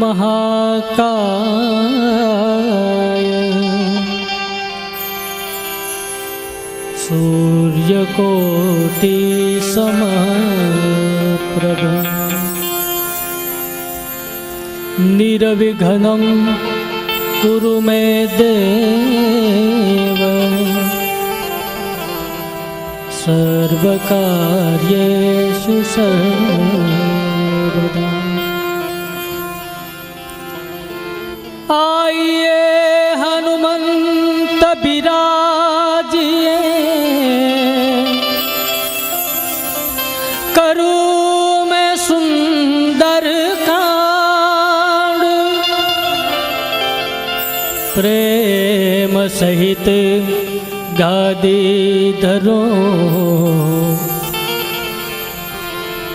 महाकाय सूर्यकोटि समप्रभ निर्विघ्नं कुरु मे देव सर्वकार्येषु सर्वदा। आइए हनुमंत बिराजिए करूँ मैं सुंदर कांड प्रेम सहित गादी धरो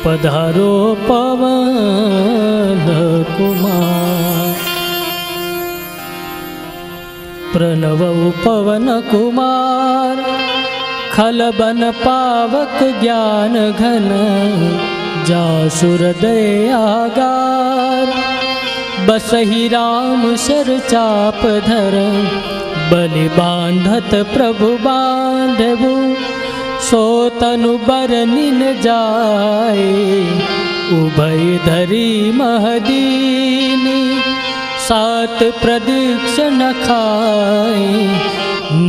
पधारो पवन कुमार प्रणवौ पवन कुमार खलबन पावक ज्ञान घन जासुर दयागार बसहि राम सर चाप धर बलि बांधत प्रभु बांधवु सो तनु बरनि न जाए उभय धरी महदीनी सात प्रदीक्षण खाए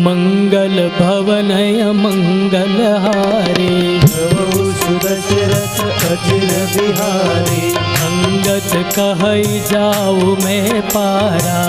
मंगल भवन मंगल हारे सुदशरथ अजिर बिहारी अंगत कहई जाऊ मैं पारा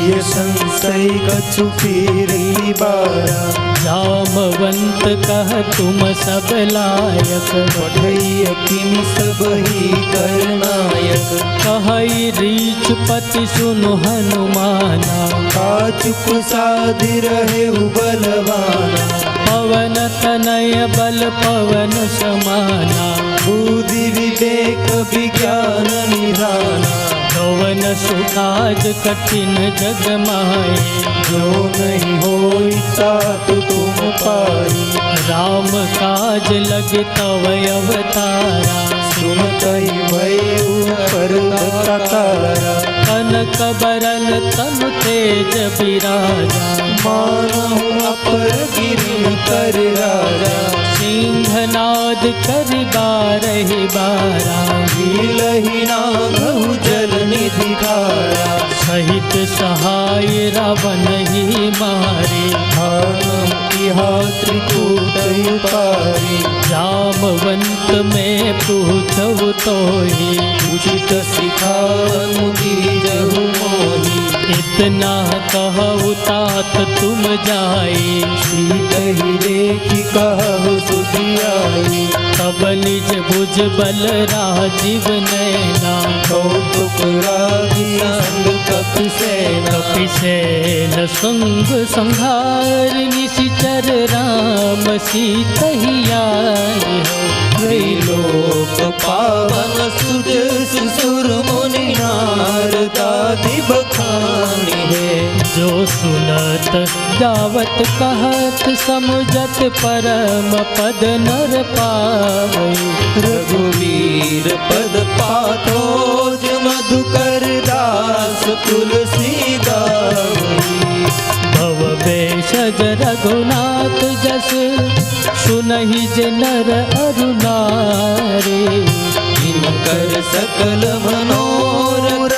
ये संशय कछु फिरी बारा जामवंत कह तुम सब लायक बढ़ई किम सब ही करनायक कहई रीच पति सुनु हनुमाना का चुप साधि रहे बलवाना पवन तनय बल पवन समाना बुद्धि विवेक विज्ञान निधाना यौवन सुकाज कठिन जग माए जो नहीं होई तात तुम पाई राम काज लगे तव अवतारा सुनतहि भयउ परदाता तारा कनक बरन तनु तेज बिराजा मानहु अपर गिरि कर राजा सिंहनाद कर बारहि बारा लीलहि नागहु जल निधि धारा सहित सहाय रावण ही मारे भानम इहा त्रिकूट पारी जामवंत में पूछऊ तोहि उचित सिखानु दीजहु मोहि इतना कहु तात तुम जाए सीतहि देखि कहु सुधियाई तब निज भुज बल राजीव नैना कौतुक रागी संग कपिसेन संग संहार निशिचर राम सीतहि आए त्रैलोक पावन सुज सुर मुनि नारदादि बखानी है जो सुनत गावत कहत समुझत परम पद नर पावै रघुवीर पद पाथोज मधुकर दास तुलसी गावै भव भेषज रघुनाथ जस सुनहि जे नर अरु नारी इनकर सकल मनोरथ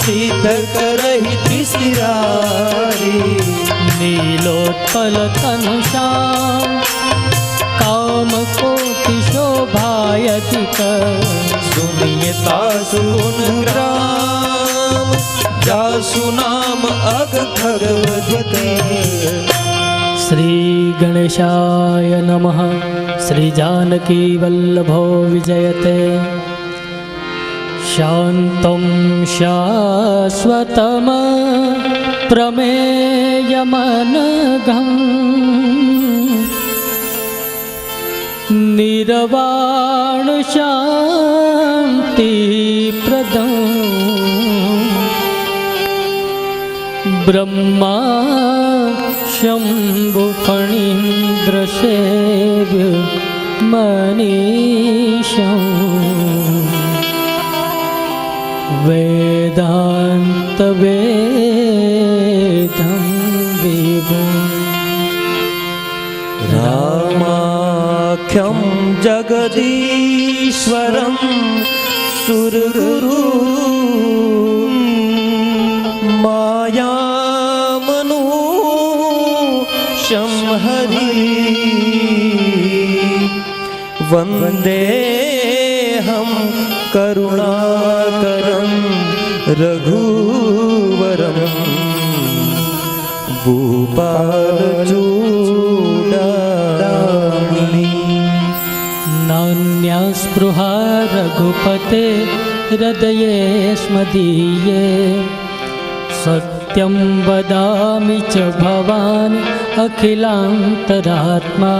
सिद्ध करहि त्रिशिरारी नीलोत्पल तनु श्याम काम कोटि शोभायतिक सुनिए तासु गुण ग्राम जासु नाम अग भगवती। श्री गणेशाय नमः। श्री जानकी वल्लभो विजयते शान्तं शाश्वतं प्रमेयमनघं निर्वाण शान्तिप्रदं ब्रह्मा शंभु फणीन्द्र सेव्य मनीषं वेदांत वेदं विभुम् रामाख्यं जगदीश्वरं सुरगुरु मायामनुष्यं हरि वन्देऽहं करुणाकरं रघुवरं भूपालचूडामणि नान्या स्पृहा रघुपते हृदये स्मदीये सत्यं वदामि च भवान् अखिलान्तरात्मा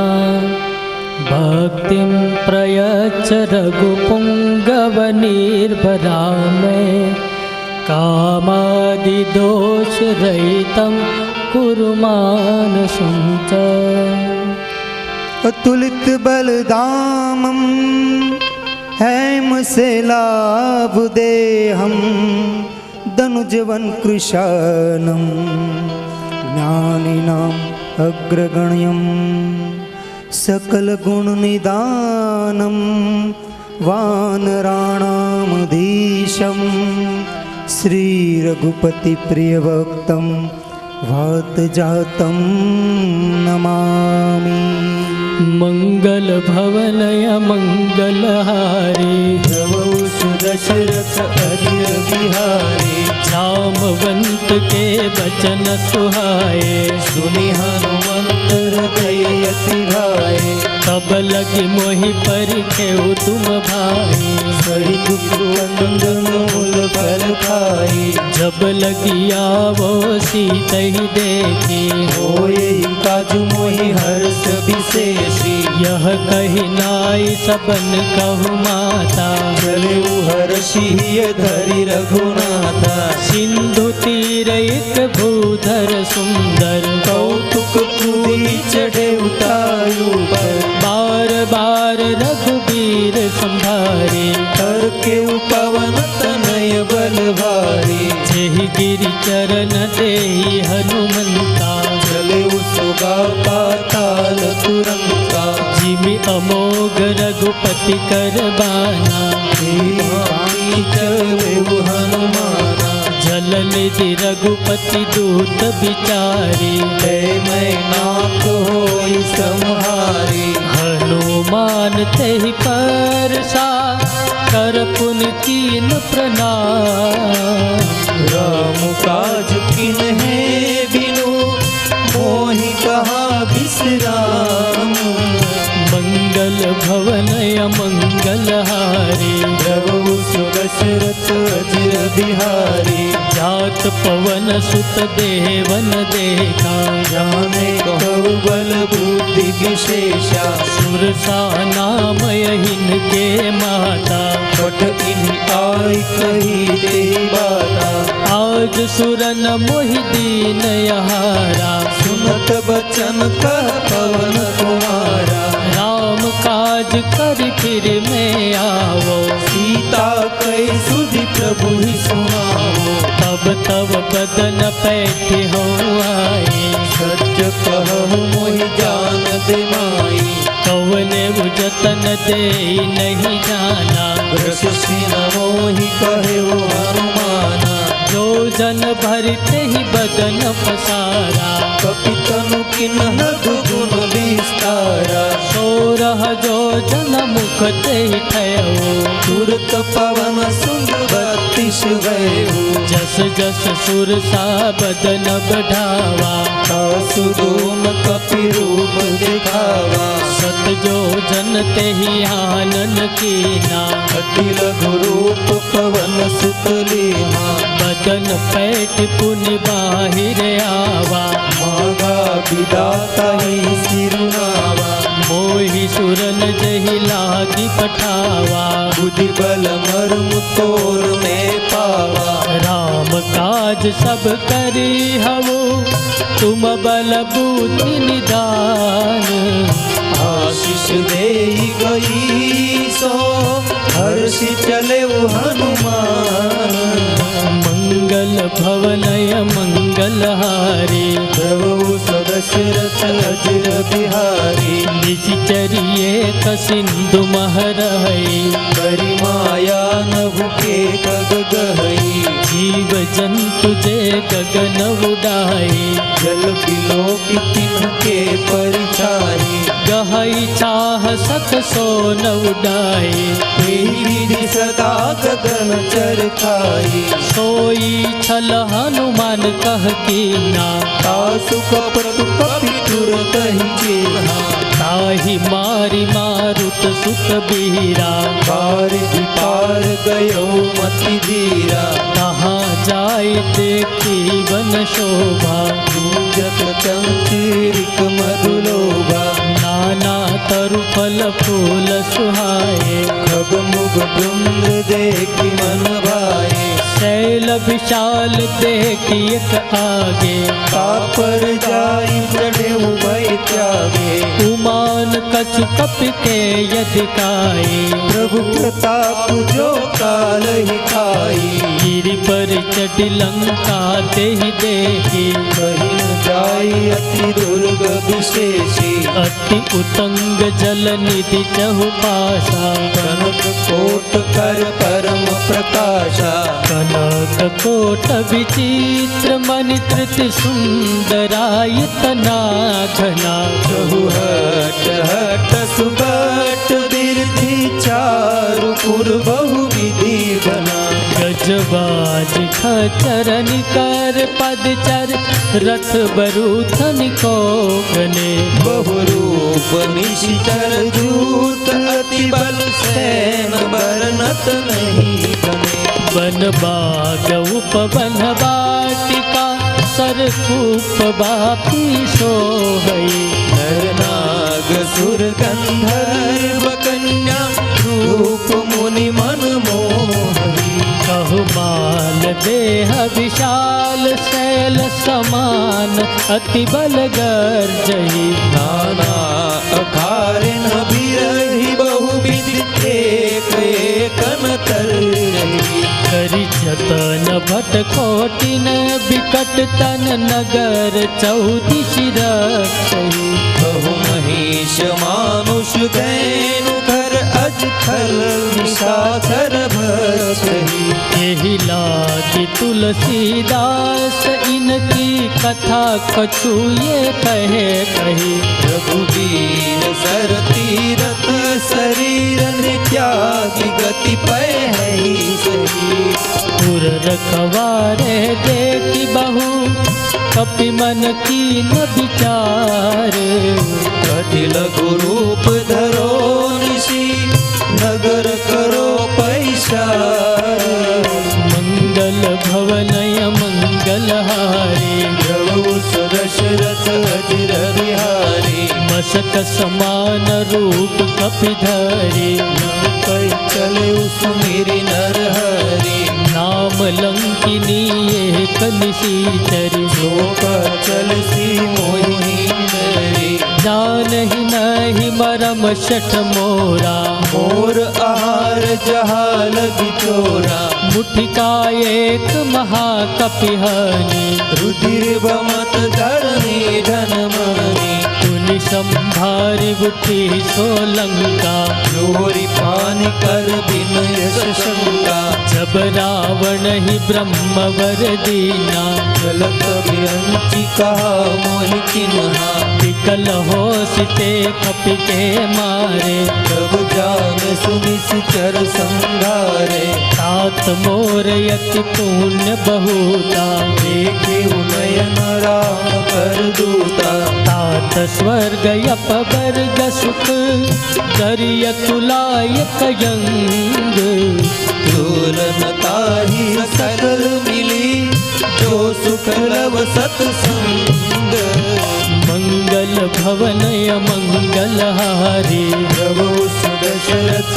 भक्तिं प्रयच्छ रघुपुङ्गवनिर्भरा मे कामादिदोषरहितं कुरु मानसं च अतुलित बलधामं हैमशैलाभ देहं दनुजवन कृशानं ज्ञानिनाम् अग्रगण्यं सकलगुणनिदानं वानराणामधीशं श्रीरघुपतिप्रियभक्तं वातजातं नमामि। मंगलभवनय मंगलहारी प्रभु सुदशरथ अजिर बिहारी जामवंत के बचन सुहाए सुनि हनुमंत हृदय अति भाए तब लगी मोहि परिखेउ तुम भाई सहित पुरंदन मूल फल खाई जब लगी आवो सीत ही देखी होए काजु मोहि हर्ष विशेषी यह कही नाई सबन कहु माता चले हर्षि धरि रघुनाथा सिंधु तीर एक भूधर सुंदर कौतुक कुदी चढ़े उतारू पर बार बार रघुबीर संभारे कर के पवन तनय बल भारी जेहि गिरि चरण देहि हनुमंता चले सुगा पाताल तुरंता जिमि अमोघ रघुपति कर बाना चले हनुमाना जल निधि रघुपति दूत बिचारी मैं नाथ होई संहारी हनुमान तेहि परसा कर पुन कीन प्रणाम राम काज किन्हे बिनु मोहि कहा विश्राम मंगल भवनय मंगलहारी प्रभु सुदशरथ अजिर बिहारी जात पवन सुत देवन देखा जाने कहु बल बुद्धि विशेषा सुरसा नाम यहिन के माता पट इन आई कही दे बाता आज सुरन मोहि दीन यहारा सुनत बचन कह पवन कुमारा राम काज कर फिर में आवो सीता कई सुधि प्रभु ही सुनाओ तब तब बदन पैठ हो आए सत्य कहु मोहि जान दे माई कवने जतन दे नहीं जाना वृष सिंह मोहि कहे हनुमाना जो जन भरते ही बदन पसारा कपितनु किन्ह गुण विस्तारा सोरह जो जन मुख ते ठयो तुरत पवन सुंद बत्तीस भयउ जस जस सुर सा बदन बढ़ावा सुदोन कपि रूप दिखावा सत जो जन ते ही आनन कीना अति लघु रूप पवन सुत लीना बदन पैठ पुन बाहिर आवा मागा विदाता ही सिरुनावा मोहि सुरन जहि लागी पठावा बुद्धि बल मर्म तोर में पावा राम काज सब करी हवो तुम बल बुद्धि निदान आशीष दे गई सो हर्षि चले हनुमान मंगल भवनय मंगलहारी प्रभु सदशरथ अजिर बिहारी निशिचरिये सिंधु महरहई करिमाया नभु के गग गहई जीव जंतु जे गगन उड़ाई जल बिलो की तिनके परिछाई गहई चाह सत सोन उड़ाई एहि विधि सदा गगन चरखाई सोई छल हनुमान कह कीना तासु कपट कपि तुरत ही जेहा ताहि मारी मारुत सुत बीरा पार विपार गयो मति धीरा कहाँ जाय देखी वन शोभा जत चंचरिक मधुलोभा नाना तरु फल फूल सुहाए खग मुग वृंद देखि मन भाए शैल विशाल देखी एक आगे कापर जाई चढ़े उभय त्यागे उमान कछु कपि के यदिकाए प्रभु प्रताप जो काल ही खाई गिरि पर चढ़ लंका देहि देखी कहीं न जाई अति दुर्ग विशेषी अति उतंग जल निधि चहुपासा कनक कोट कर परम प्रकाशा कनक कोट विचित्र मणि तृति सुंदरायतना घना कहु हट हट सुबट बिरधि चारु पुर बहु विधि बना गजबाज खचर निकर पदचर रथ बरूथन को गने बहुरूप निशिचर दूत अति बल सैन बरनत नहीं बने बन बाग उपवन बाटिका सरकूप बापी सोहई नरनाग सुर गंधर्व कन्या रूप मुनि मन मोहई कहु माल देह विशाल शैल समान अति बल गर्जही नाना अखारिन बिरहि बहु विधि एक एकन तर रही करि जतन भट कोटिन बिकट तन नगर चौदिशि रक्षहि बहु महिष मानुष धैनु घर अज खल निशाचर भसही यही लागी तुलसीदास इनकी कथा कछु ये कहे कही रघुवीर सर तीरथ शरीर त्यागी गति पै है सही पुर रखवारे देखी बहु कपि मन की न विचार कटि लघु रूप धरो निशि नगर करो पैसा मंगल भवनय मंगलहारी प्रभु दशरथ अजिर बिहारी मसक समान रूप कपिधरी कई चले सुमिरि नर हरि नाम लंकिनी एक निशीचरी लोक चल सी मोहिनी नरी जानहि नहीं मरम शठ मोरा मोर आहार जहाल बिचोरा मुठिका एक महाकपिहनी रुधिर बमत धरनी धन मनी तुनि संभारि बुद्धि सोलंका लोरी पान कर विनय शंका जब रावण ही ब्रह्मवर दीना गलत विरंची कहा मोहि किन्हा विकल हो सिते कपि के मारे तब जान सुनि सिचर संघारे तात मोर यति पुण्य बहुता देखे उनयन राम कर दूता तात स्वर्ग अपवर्ग सुख दरिय तुलायक यंग तुरन ताहि सकल मिली जो सुख लव सत्संग मंगल भवनय मंगलहारी प्रभु दशरथ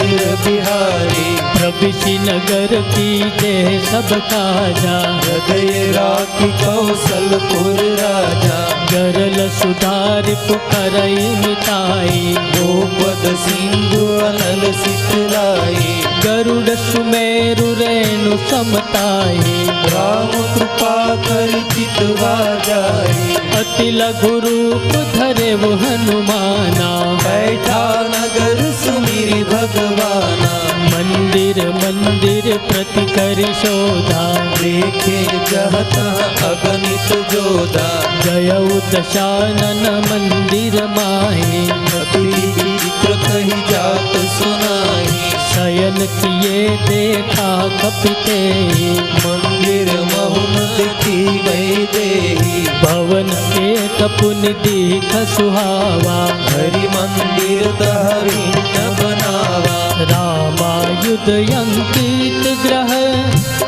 अजर बिहारी। प्रभृति नगर की जय सब काजा, हृदय राखी कौशलपुर राजा। गरल सुधार पुकारई मिताई, गोपद सिंधु अनल सितलाई। गरुड़ सुमेरु रेणु समताई, राम कृपा कर चितवा जाई। अति लघु रूप धरे वो हनुमाना, बैठा नगर सुमिरि भगवाना। मंदिर मंदिर प्रति कर शोधा, देखे जहत अगणित जोधा। गयउ दशानन मंदिर माहे, अति विचित्र कही जात सुनाई। शयन किए देखा कपिते, मंदिर महुन देखी वै देही। भवन एक पुनि दीख सुहावा, हरि मंदिर तह भिन्न बनावा। रामायुध अंकित ग्रह,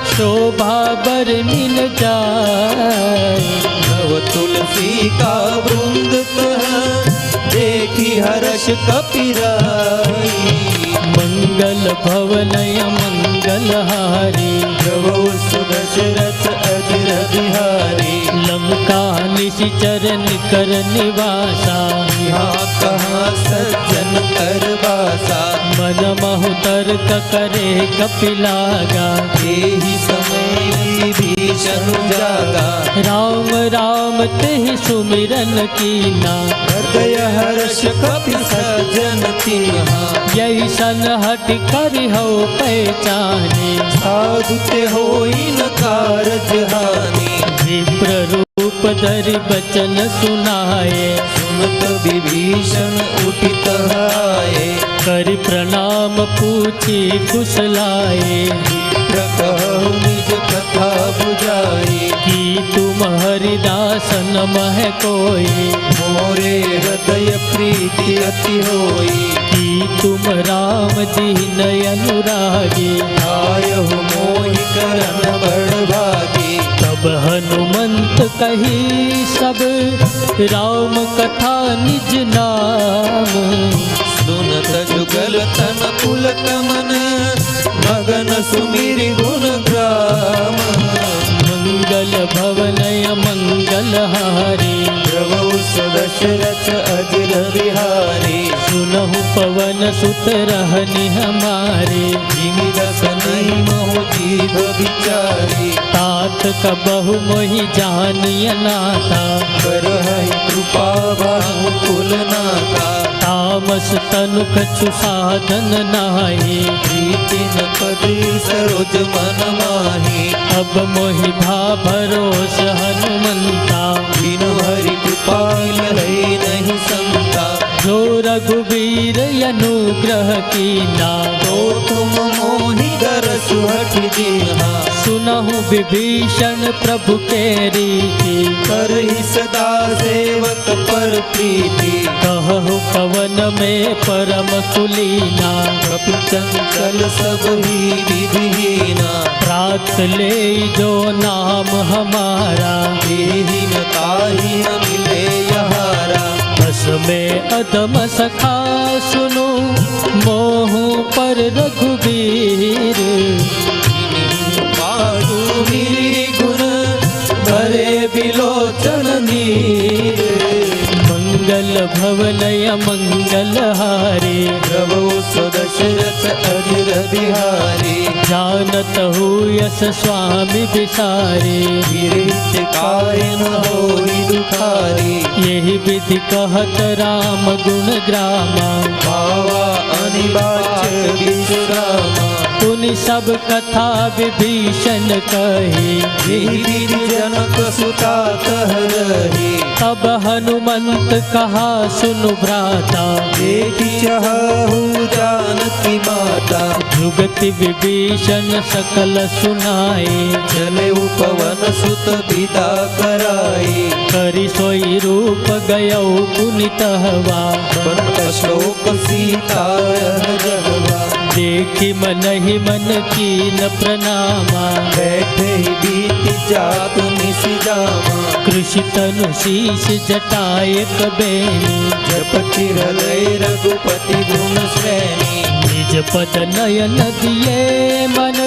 शोभा बरनिन जाय। नव तुलसी का वृंद तह, देखी हर्ष कपिराई। मंगल भवनय मंगल हारी, प्रभु सुदशरथ अजर बिहारी। लंका निशिचर निकर निवासा, यहाँ कहाँ सज्जन कर बासा। मन महु तर्क करे कपिलागा, यही समय विभीषण जागा। राम राम तेहि सुमिरन कीना, हृदय हर्ष कपि सज्जन तिन्हा। यही सन हट कर हो पहचाने, साधु ते होई न कारज हानि। विप्र रूप धरि बचन सुनाए, सुनत विभीषण उठित आए। कर प्रणाम पूछी कुशलाए, विप्र कहु निज कथा बुझाई। कि तुम हरिदासन मह कोई, मोरे हृदय प्रीति अति होई। कि तुम राम दीन अनुरागी। आयहु मोहि करन बड़ भागी। तब हनुमंत कही सब, राम कथा निज नाम। सुनत जुगल तन पुलक मन, मगन सुमिरि गुण ग्राम। मंगल भवनय मंगल हारी, प्रभु सुदशरथ अजर बिहारी। सुनहु पवन सुत रहनि हमारे, जिमि दस नहीं महु जीव विचारी। तात कबहु मोहि जानिय नाथा, करहि कृपा बाहु कुल नाथा। तामस तनु कछु साधन नाहि, प्रीति न पदि सरोज मन माही। अब मोहि भा भरोस हनुमंता। बिनु हरि कृपा लहै नहीं संता। जो रघुवीर अनुग्रह कीना, तो तुम मोहि दरसु हठि दीन्हा। सुनहु विभीषण प्रभु के रीति, करहि सदा सेवक पर प्रीति। कहु पवन में परम कुलीना, कपि चंचल सब ही विधिहीना। प्रात ले जो नाम हमारा, एहि न ताहि न मिले यहारा। बस में अदम सखा सुनो, मोहु पर रघुवीर। पादु गिरि गुण, भरे बिलोचन नीर। मंगल भवनय मंगल हारी, प्रभु सुदशरथ अजर बिहारी। जानत हु यस स्वामी विसारी, गिरित काय न होई दुखारी। यही विधि कहत राम गुण ग्रामा, पावा अनिवार्य विश्रामा। पुनि सब कथा विभीषण कही, यही विधि जनक सुता कह रही। तब हनुमंत कहा सुनु भ्राता, देखी चहु जानकी माता। जुगति विभीषण सकल सुनाए, चले पवन सुत विदा कराई। करि सोई रूप गयौ पुनित हवा। बन अशोक सीता जगवा। देखी मन ही मन कीन प्रणामा, बैठे ही बीती जात निसि जामा। कृषि तनु शीश जटायक बेनी, जपति हृदय रघुपति गुण श्रेणी। निज निज पद नयन दिए मन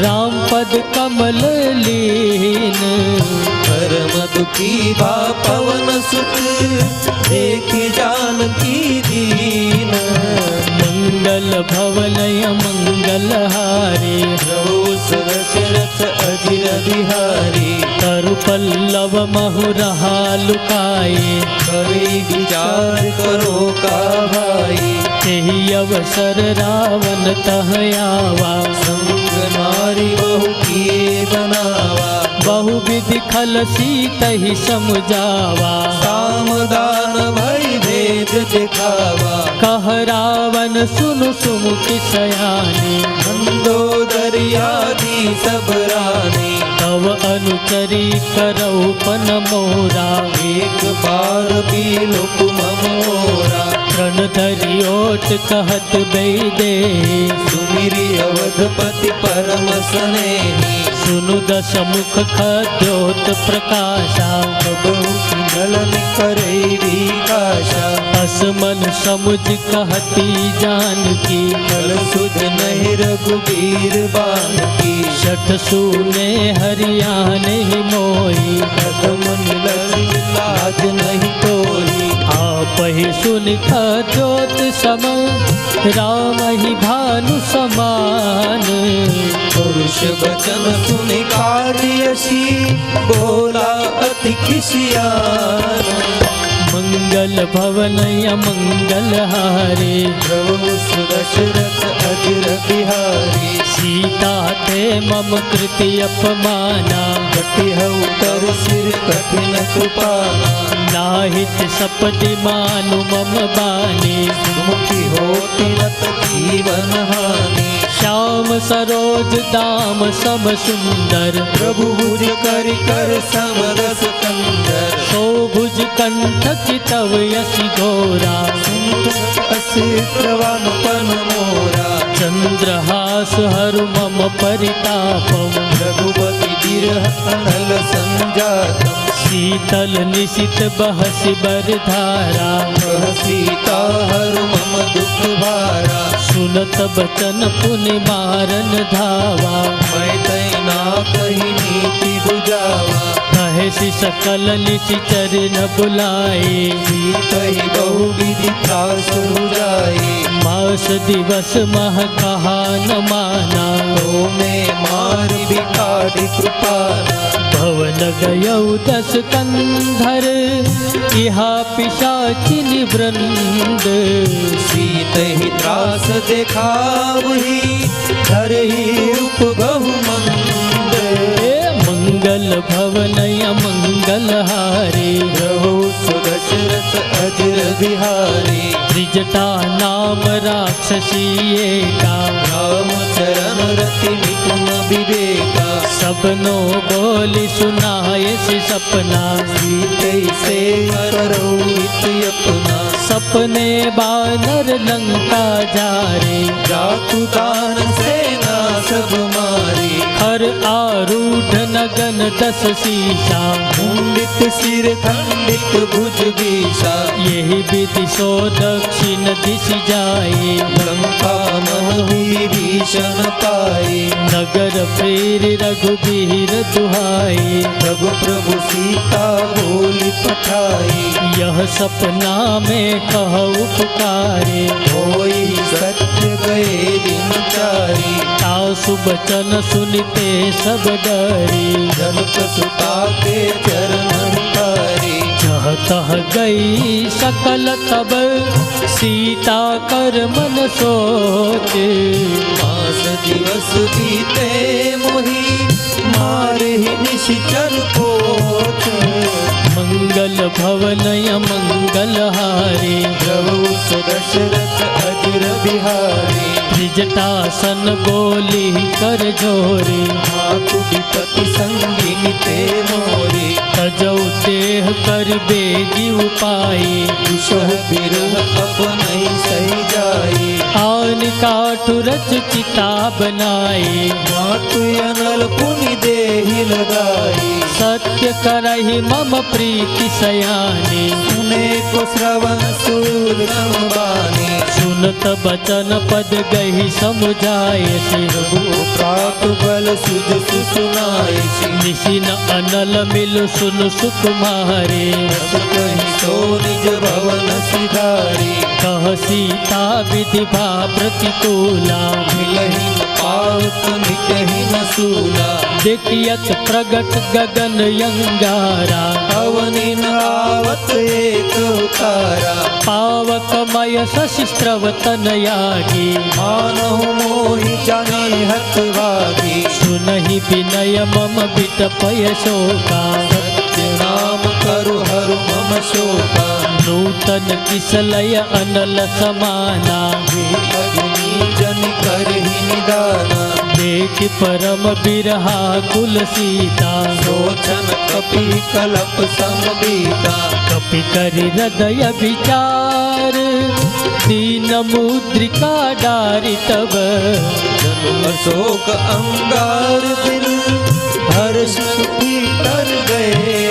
राम पद कमल लीन। परम दुखी बा पवन सुत देखी जानकी दीन। मंगल भवनय मंगल हारे प्रभु दशरथ अजिर बिहारी। तरु पल्लव महुरहा लुकाए कवि विचार करो का भाई। तेहि अवसर रावण तह आवा संग नारी बहु किए बनावा। बहु विधि खल सीतहि समझावा। सामदान भई भेद दिखावा। कह रावण सुनु सुमुखि सयानी मंदोदरियादि सब रानी। तव अनुचरी करौ पन मोरा एक बार भी लोक मोरा। प्रण धरि ओट कहत बेदे सुमिरि अवधपति परम स्नेही। सुनु दस मुख खद्योत प्रकाशा बहु किंगलन करे विकाशा। अस मन समुझ कहती जानकी कल सुध नहीं रघुबीर बानकी। शठ सूने हरियाणे मोई कदम निलज लाज नहीं तोरी। आप ही सुन खद्योत सम राम ही भानु समान। पुरुष वचन सुनि काढ़ियसी बोला अति खिसियान। मंगल भवनय मंगल हारे प्रभु दशरथ अजिर बिहारी। सीता ते मम कृति अपमाना कटिह उतर सिर कठिन कृपाना। नाहित सपति मानु मम बानी मुखी होती नत जीवन हानि। श्याम सरोज दाम सम सुंदर प्रभु भुज कर कर समरस कंदर। सो भुज कंठ की तव यशि घोरा प्रवान पन मोरा। चंद्रहास हरु मम परितापम रघुपति बिरह अनल संजातम। शीतल निशित बहसि बरधारा कह सीता हर मम दुख भारा। सुनत बचन पुनि मारन धावा मैं तैना कही नीति बुझावा। कहे सि सकल निशिचर न बुलाए कही बहु विधि त्रास बुझाए। मास दिवस मह कहा न माना तो मैं मार बिकाढ़ कृपाना। भवन गयौ दस कंधर इहा पिशाचिनि वृंद। सीत ही त्रास देखावही धरहि उपगहु मंद। मंगल भवनय मंगल हारे प्रभु दशरथ अजिर बिहारी। त्रिजटा नाम राक्षसी एका राम चरण रति निपुण विवेका। सबनो बोली सुनाए से सपना सीते से करो हित अपना। सपने बानर लंका जारे जातु दान सेना सब मारी। हर आरूढ़ नगन दस शीशा मुंडित सिर खंडित भुज बीसा। यही विधि सो दक्षिण दिश जाए लंका मन हुई भीषण पाए। नगर फेर रघुबीर दुहाई तब प्रभु सीता बोली पठाई। यह सपना में कहु पुकारे होई सत्य गए दिन चारी। तासु बचन सुनते सब डरी जनक सुता के चरण तारी। जह तह गई सकल तब सीता कर मन सोच। मास दिवस बीते मोही मारे ही निशिचर कोच। मंगल भवनय मंगल हारे प्रभु दशरथ अजिर बिहारी। त्रिजटासन बोली कर जोरे मातु विपति संगिनी ते मोरी। तजौ देह कर बेगी उपाई दुसह बिरह अब नहीं सही जाई। आन काठु रच चिता बनाई मातु अनल पुनि देहि लगाई। सत्य करहि मम प्रीति सयानी सुने को श्रवण सूर बानी। सुन सुनत बचन पद गही समुझाय से प्रात बल सुज सुनाए निशिन अनल मिल सुन सुकुमारे कही सो निज भवन सिधारी कह सीता विधि भा प्रतिकूला मिलहि न पावत मिटहि न सूला देखियत प्रगट गगन यंगारा अवनि न आवत एक उतारा पावकमय शशिस्त्रव तनयागी मानहु मोहि जाने हतवागी सुनहि विनय मम बिटपय शोका सत्य नाम करु हरु मम शोका नूतन किसलय अनल समाना अग्नि जन करहि निदाना देख परम बिरहा कुल सीता सोचन कपि कलप संबीता कपि करि हृदय विचार दीन मुद्रिका डारि तब जन्म शोक अंगार दिल हर्ष सुखी कर गए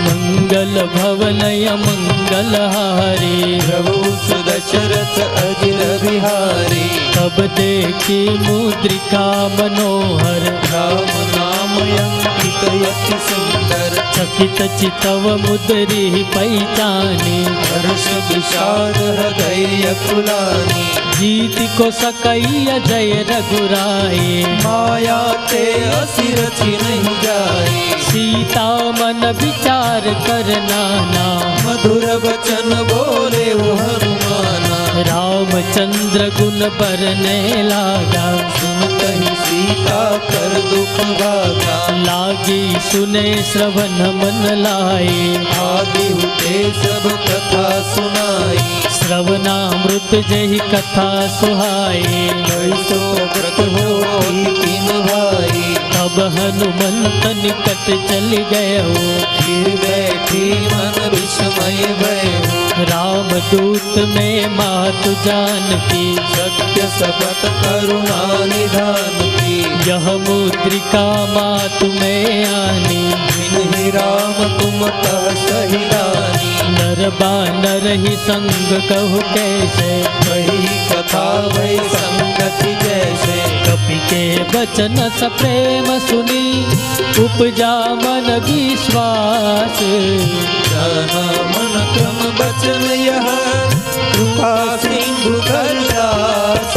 मंगल भवनय मंगल हारे प्रभु सुदशरथ अजिर बिहारी तब देखी मुद्रिका मनोहर राम नाम अंकित अति सुंदर चकित चितव मुद्री पहचानी हर्ष विषाद हृदय कुलानी जीत को सकैय जय रघुराए माया ते असि रचि नहीं जाए सीता मन विचार कर नाना मधुर वचन बोले वो हनुमाना रामचंद्र गुण बरने लागा सुनतहि सीता कर दुख भागा लागी सुने श्रवण मन लाए आगे उठे सब कथा सुनाई श्रवणामृत जही कथा सुहाए कैसो व्रत हो किन भाई तब हनुमंत निकट चल गयो फिर बैठी मन विस्मय भयो राम दूत में मातु जानकी सत्य सपथ करुणा निधान की यह मुद्रिका मातु में आनी जिन्हि राम तुम कह सही दानी नर बानर ही संग कहु कैसे वही कथा वही संगति जैसे कपि के बचन सप्रेम सुनी उपजा मन विश्वास जाना मन क्रम बचन यह कृपा सिंधु करदास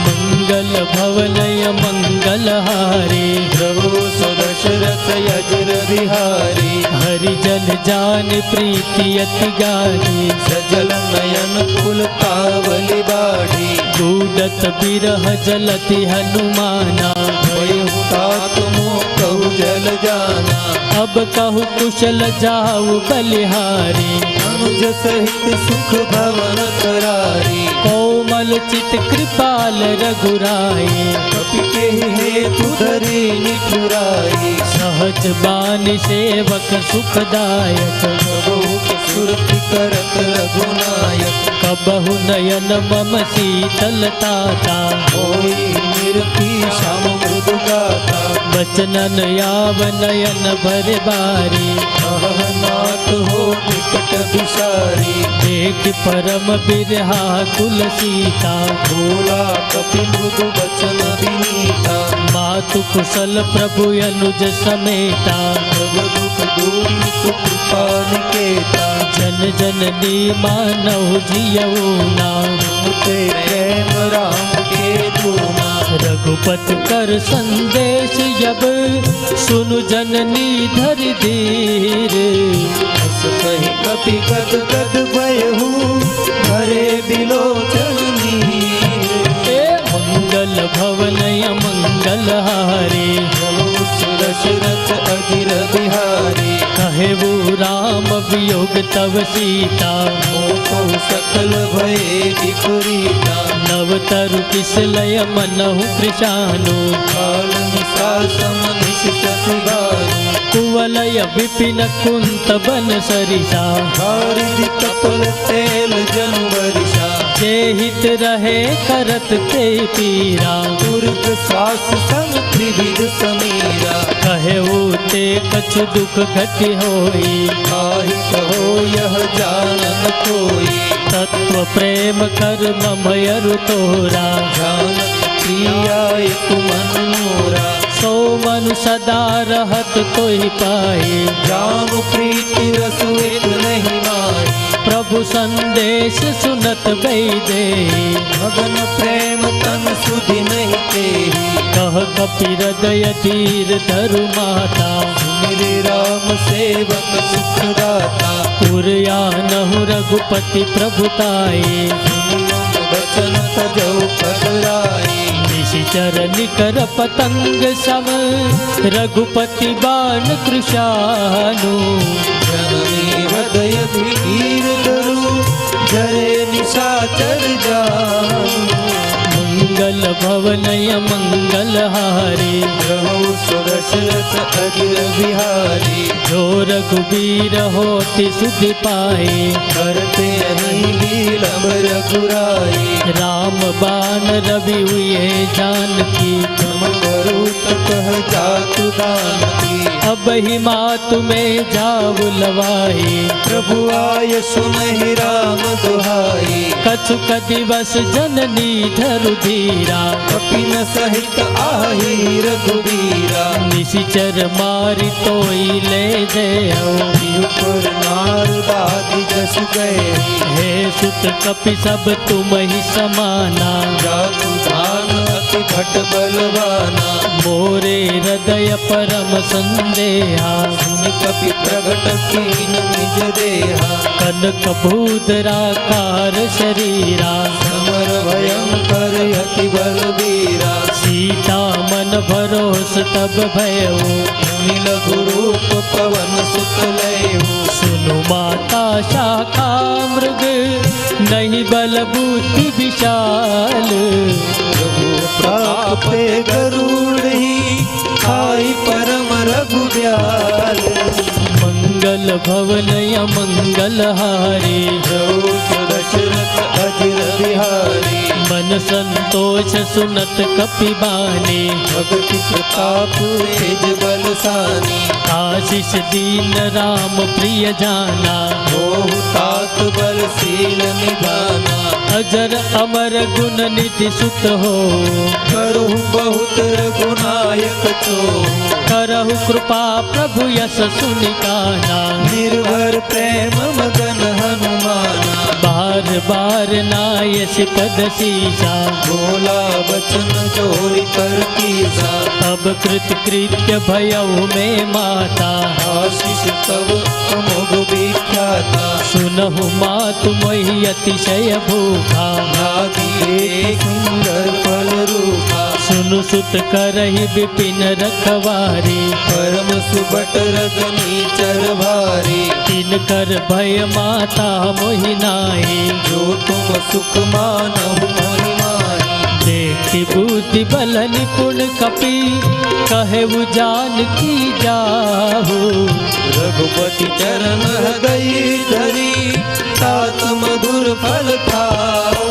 मंगल भवनय मंगल हारे प्रभु सुदशरथ यजिर बिहारी हरिजन जान प्रीति अति गानी सजल नयन कुल कावली बाढ़ी गूढ़त बिरह जलति हनुमाना वयहु तात मोह कहु जल जाना अब कहु कुशल जाऊ बलिहारी अनुज सहित सुख भवन करारी कोमल चित कृपाल रघुराई कपि के हेतु धरी निठुराई सहज बानी सेवक सुखदायक बहुत सुरति करत रघुनायक कबहु नयन मम शीतलताता होई निरखी श्याम मृदु गाथा बचनन याव नयन भर बारी नाथ हो निकट विसारी देख परम बिरहा कुल सीता भोला कपि मृदु बचन विनीता मातु कुशल प्रभु अनुज समेता प्रभु दुख दूरी सुकृपा निकेता जन जननी मानव जियऊ नाम ते प्रेम राम के दूना रघुपति कर संदेश जब सुनु जननी धर धीर हस कहि कपि गद गद भयहु भरे बिलोचन नीर मंगल भवनय मंगल हारे प्रभु सुदशरथ अजिर बिहारी कहे वो राम वियोग तव सीता मोको सकल भये विपरीता नव तरु किसलय मनहु कृशानु काल निशासम निशित सुधारू कुवलय विपिन कुंत बन सरिसा हारिदि कपल तेल जनु वर्षा जेहित रहे करत ते पीरा तुर्क श्वास संग त्रिविध समीरा कहे वो ते कछु दुख घटि होई आहि कहो यह जानन कोई तत्व प्रेम कर्ममयरु तोरा जानत प्रिया एक मन मोरा सो मनु सदा रहत तोहि पाए जानु प्रीति रसु एक नहीं माई प्रभु संदेश सुनत बैदे मगन प्रेम तन सुधि नहीं तेहि कह कपि हृदय धीर धरु माता मेरे राम सेवक सुखदाता उरयानहु रघुपति प्रभुताए बचन तजौ पदराई निशिचर निकर पतंग सम रघुपति बाण कृशानु जननी हृदय धीर धरु जरे निशाचर जानु मंगल भवनय मंगल हारे रहो सुदशरथ अजिर बिहारी जो रघुबीर होति सुधि पाए करते नहीं लीलम रघुराई राम बाण रवि हुए जानकी तुम करो कह जातु दान की अब ही मातु में जाऊ लवाए प्रभु आय सुनहि राम दुहाई कछुक दिवस जननी धरु धीरा कपिन सहित आही रघुबीरा निशिचर मारि तोई ले जयो ऊपर नारदादि जस गए हे सुत कपि सब तुम ही समाना जातु दान अति भट बलवाना मोरे हृदय परम संदेहा सुन कपि प्रगट कीन निज देहा कनक भूधराकार शरीरा समर भयंकर अति बलबीरा सीता मन भरोस तब भयो नील गुरूप पवन सुत लयो सुनु माता शाखा मृग नहीं बल बुद्धि विशाल प्रभु प्रताप पे गरुड़ी आई परम रघुब्याल मंगल भवनय मंगल हारे दशरथ अजिर बिहारी मन संतोष सुनत कपि बाने भगति प्रताप तेज बलसानी आशीष दीन राम प्रिय जाना मोह तात बलशील निधाना अजर अमर गुण निधि सुत हो करहु बहुत रघुनायक तो करहु कृपा प्रभु यस सुनिकाना निर्भर प्रेम मगन हनुमाना बार बार नायस पद सीसा बोला बचन जोरी कर कीसा अब कृत कृत्य भयउ में माता आशीष तब अमोघ विख्याता सुनहु मातु मोहि अतिशय भूखा लागी एक सुंदर फल रूपा सुनु सुत करहि विपिन रखवारी परम सुबट रजनी चर भारी तिन कर भय माता मोहि नाहि जो तुम सुख मानहु मोहि माही देखि बुद्धि बल निपुण कपि कहे जानकी जाहु रघुपति चरण हृदय धरी तात मधुर फल खाओ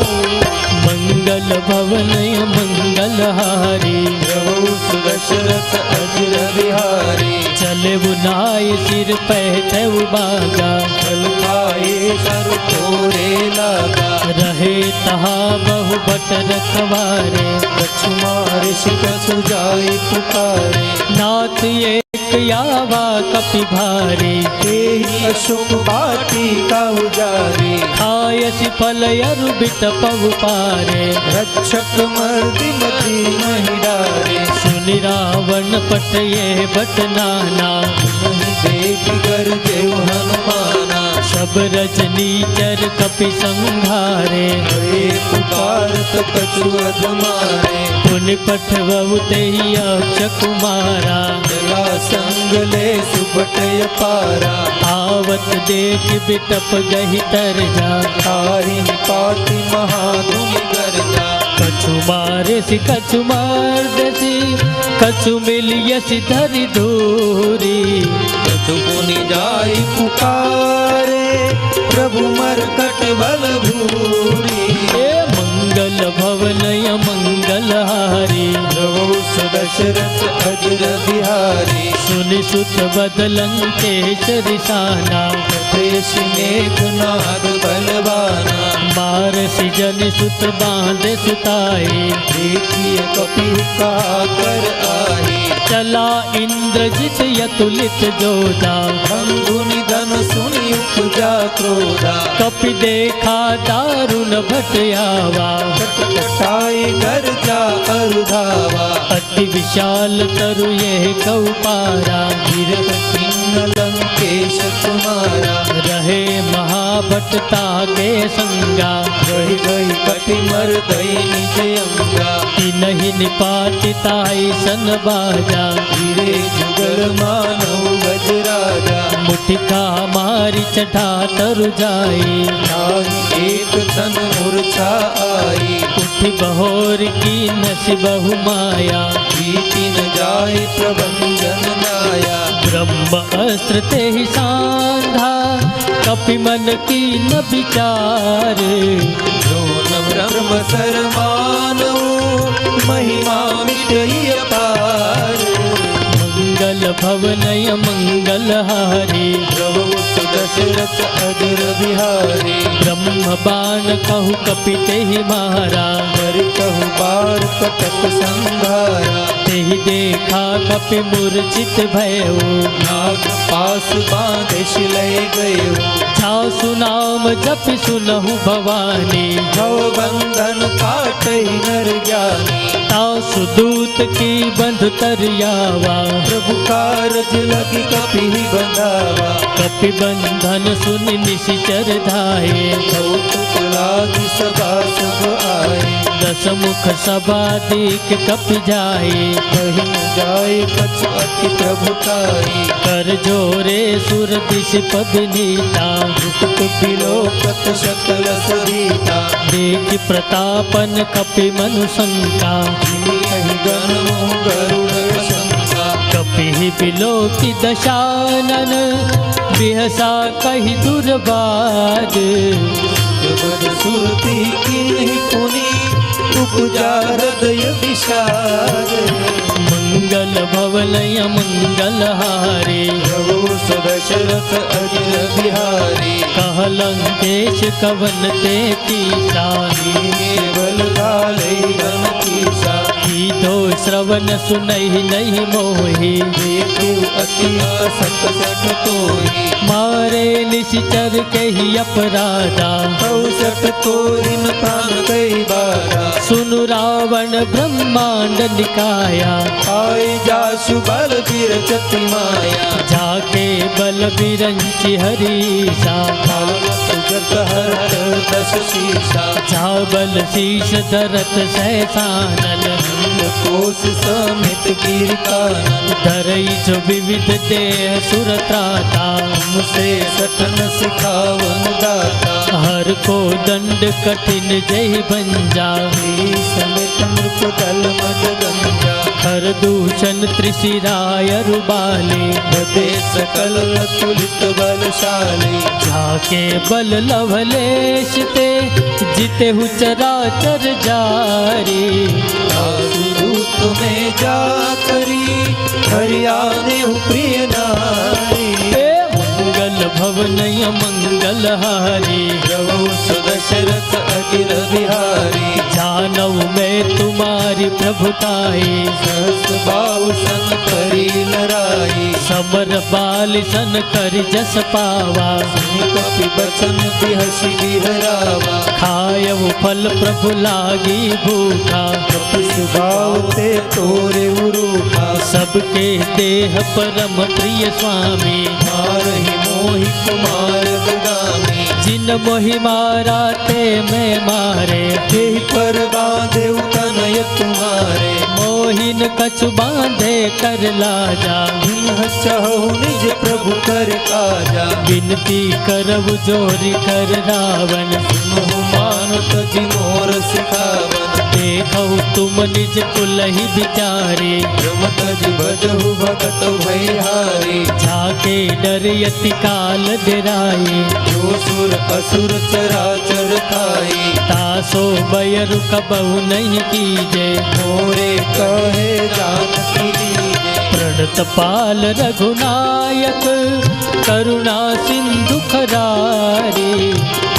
मंगल भवनय मंगल हारी प्रभु सुदशरथ अजिर बिहारी चले बुनाय सिर पैठे बागा फल खाए सर तोरे लागा रहे तहा बहु बट रखवारे कछु मारिश कछु जाई पुकारे नाथ एक यावा कपि भारी तेहि अशुभ बाटी का उजारी खायसि फल अरु बिट पवु पारे रक्षक मर्दि मति नहीं डारे सुनि रावण पट ये बट नाना नहीं देख कर देव हनुमाना सब रजनी चर कपि संघारे हरे पुकारत कछु अधमारे पुनि पठवउ तेहि अक्ष कुमारा जला संग ले सुबटय पारा आवत देख बिटप गहि तर जा ताहि पाति महाधुनि गर्जा कछु मारेसि कछु मार देसी कछु मिलियसि धरि धूरी कछु पुनि जाई पुकारे प्रभु मरकट बल भूरी हे मंगल भवनय मंगल हारी प्रभु सुदशरथ अजिर बिहारी सुनि सुत बदलंकेश रिसाना देश मेघनाद बलवाना मारसी जन सुत बांधे सुताई, देखिए कपि कहा कर आई। चला इंद्रजित यतुलित जोधा, बंधु निधन सुनि उपजा क्रोधा। कपि देखा दारुण भटयावा, कटाई गर्जा अरुधावा। अति विशाल तरु यह गौपारा, गिरत किन्न लंकेश कुमारा। रहे महाभट तागे संगा, गही गही कपि मर्दई निज अंगा। नहीं निपातिताई सन बाजा, गिरे जुगल मानव गजराजा। मुठिका मारी चढ़ा तरु जाई, ताहि एक तन मूर्छा आई। उठी बहोर की नस बहु माया, बीती न जाय प्रबंधन नाया। ब्रह्म अस्त्र ते ही सांधा, कपि मन की न विचार। जो न ब्रह्म सरमानऊ, महिमा मिटई अपार। मंगल भवनय मंगल हारी, प्रभु दशरथ अजर बिहारी। ब्रह्म बाण कहु कपि तेहि मारा, कर कहु बार कटक संघारा। तेहि देखा कपि मूर्छित भयो, नाग पास बांधे शिलय गयो। छाव सुनाम जपि सुनहु भवानी, भव बंधन काटई नर ज्ञानी। ताव सुदूत की बंध तरियावा, प्रभु कारज लगी कपि बंधावा। कपि बंधन सुनि निशिचर धाये, कौतुक लागी सभा सब आए। दस मुख सभा देख कपि जाए, कहीं न जाए कछु अति प्रभुताई। कर जोरे सुर दिश पबनीता, मुकुट बिलोकत सकल सरीता। देख प्रतापन कपि मनु शंका, कहीं गण मोह गरुड़ शंका। कपि बिलोकी दशानन, बिहसा कहि दुर्बाद। बद सुरती किन्हीं पुनि, उपजा हृदय विषाद। मंगल भवनय मंगल हारे, प्रभु दशरथ अजर बिहारी। कहलंकेश कवन ते कीसा, केवल गालै गण कीसा। कीधो श्रवण सुनहि नहीं मोहि, देखो अति असत सठ तोहि। मारे निशिचर कहि अपराधा, सठ तोरिन प्राण कई बारा। सुनु रावण ब्रह्मांड निकाया, आय जासु बल बिरचति माया। जाके बल बिरंचि हरीसा, जत हरत दश शीशा। जा बल शीश धरत सहसानन, कोश समित गिर कानन। धरई जो विविध देह सुरत्राता, मुझसे सठन सिखावन दाता। हर को दंड कठिन जय भंजा, समित नृप दल मद गंजा। हर दूषण त्रिशिराय रुबाले, बदे सकल तुलित बलशाली। जाके बल लवलेश ते, जिते हु चराचर जारी। दूत में जा करी, हरियाणे प्रिय नारी। मंगल भवनय मंगल हारी, प्रभु दशरथ अजिर बिहारी। जानव मैं तुम्हारी प्रभुताई, सहस बाहु सन करी लड़ाई। समर बाल सन कर जस पावा, कपि बचन बिहसी बिहरावा। खायव फल प्रभु लागी भूखा, कपि सुभाव ते तोरे उरूखा। सबके देह परम प्रिय स्वामी, मारहि मोहि कुमार दुगामी। जिन मोहि मारा ते मैं मारे, तेहि पर बांधे तनय तुम्हारे। मोहिन कछु बांधे कर लाजा, हिन्ह चहु निज प्रभु कर काजा। विनती करब जोरी कर रावण, सुनहु मानत जिमोर सिखावन। देखौ तुम निज कुलहि विचारे, ब्रह्मतज भजहु भगत भयहारी। जाके डर यति काल डराए, जो सुर असुर चराचर खाई। तासो बयरु कबहु नहीं कीजे, मोरे कहे जानकी दीजे। प्रण भरतपाल रघुनायक करुणा सिंधु खरारे।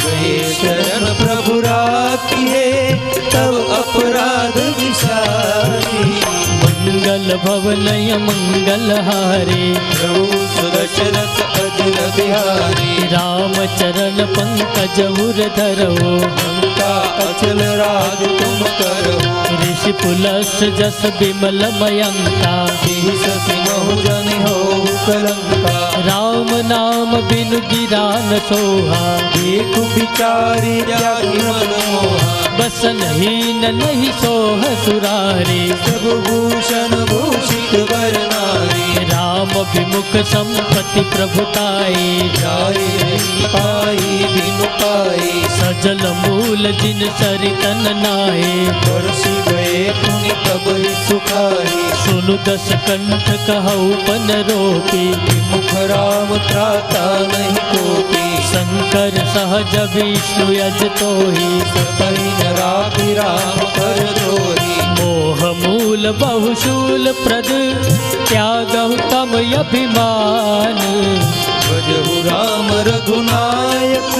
गए शरण प्रभु राखिए तब अपराध विसारे। मंगल भवनय मंगल हारे प्रभु सुदशरथ अजर बिहारी। रामचरण पंकज उर धरो लंका अचल राज तुम करो। ऋषि पुलस जस बिमल मयंका शशि महु जन हो कलंका। राम नाम बिनु गिरा न सोहा एक विचारी जाहि मन मोहा। बसन हीन नहीं सोह सुरारे सब भूषण भूषित वर नारी। राम विमुख संपत्ति प्रभुताई जाय नहीं पाई बिनु पाई। सजल मूल जिन सरितन नाये वर्षि गए पुनि तब ही सुखाई। सुनु दस कंठ कहु पन रोपी मुख राम त्राता नहीं कोपी। शंकर सहज विष्णु यज तोहि सतहि न राखि राम कर द्रोही। मोह मूल बहुशूल प्रद त्यागहु तम अभिमान। भजहु राम रघुनायक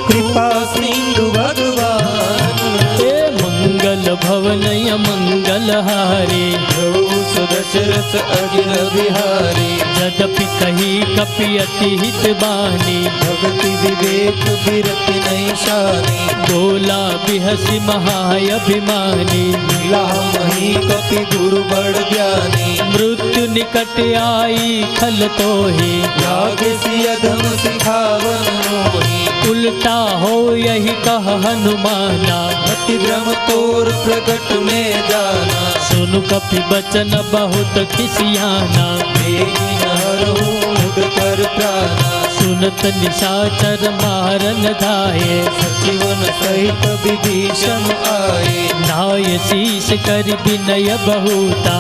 कृपा सिंधु भगवान। हे मंगल भवनय मंगल हारे प्रभु सुदशरथ अजर बिहारी। यद्यपि कही कपि अति हित बानी भक्ति विवेक विरति नहीं शानी। बोला बिहसी महाय अभिमानी मिला मही कपि गुरु बड़ ज्ञानी। मृत्यु निकट आई खल तोहि याग सियधम सिखावन मोही। उल्टा हो यही कह हनुमाना अति भ्रम तोर प्रकट में जाना। सुनु कपि बचन बहुत किसियाना तेहि न हरहु मुद कर प्राणा। सुनत निशाचर मारन धाये सचिवन सहित विभीषण आए। नाय शीश कर विनय बहुता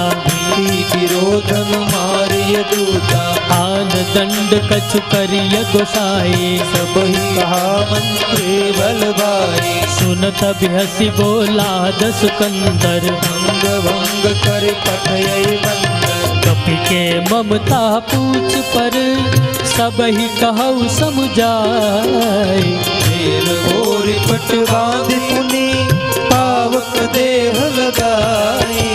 नीति विरोधन मारिय दूता। आन दंड कछु करिय गोसाई सबहि कहा मंत्री बलवाई। सुनत बिहसी बोला दस कंदर अंग भंग कर पठय बंदर। कपि के ममता पूछ पर सबहि कहु समुझाय। तेल गोरी पट बांध पुनि पावक देह लगाई।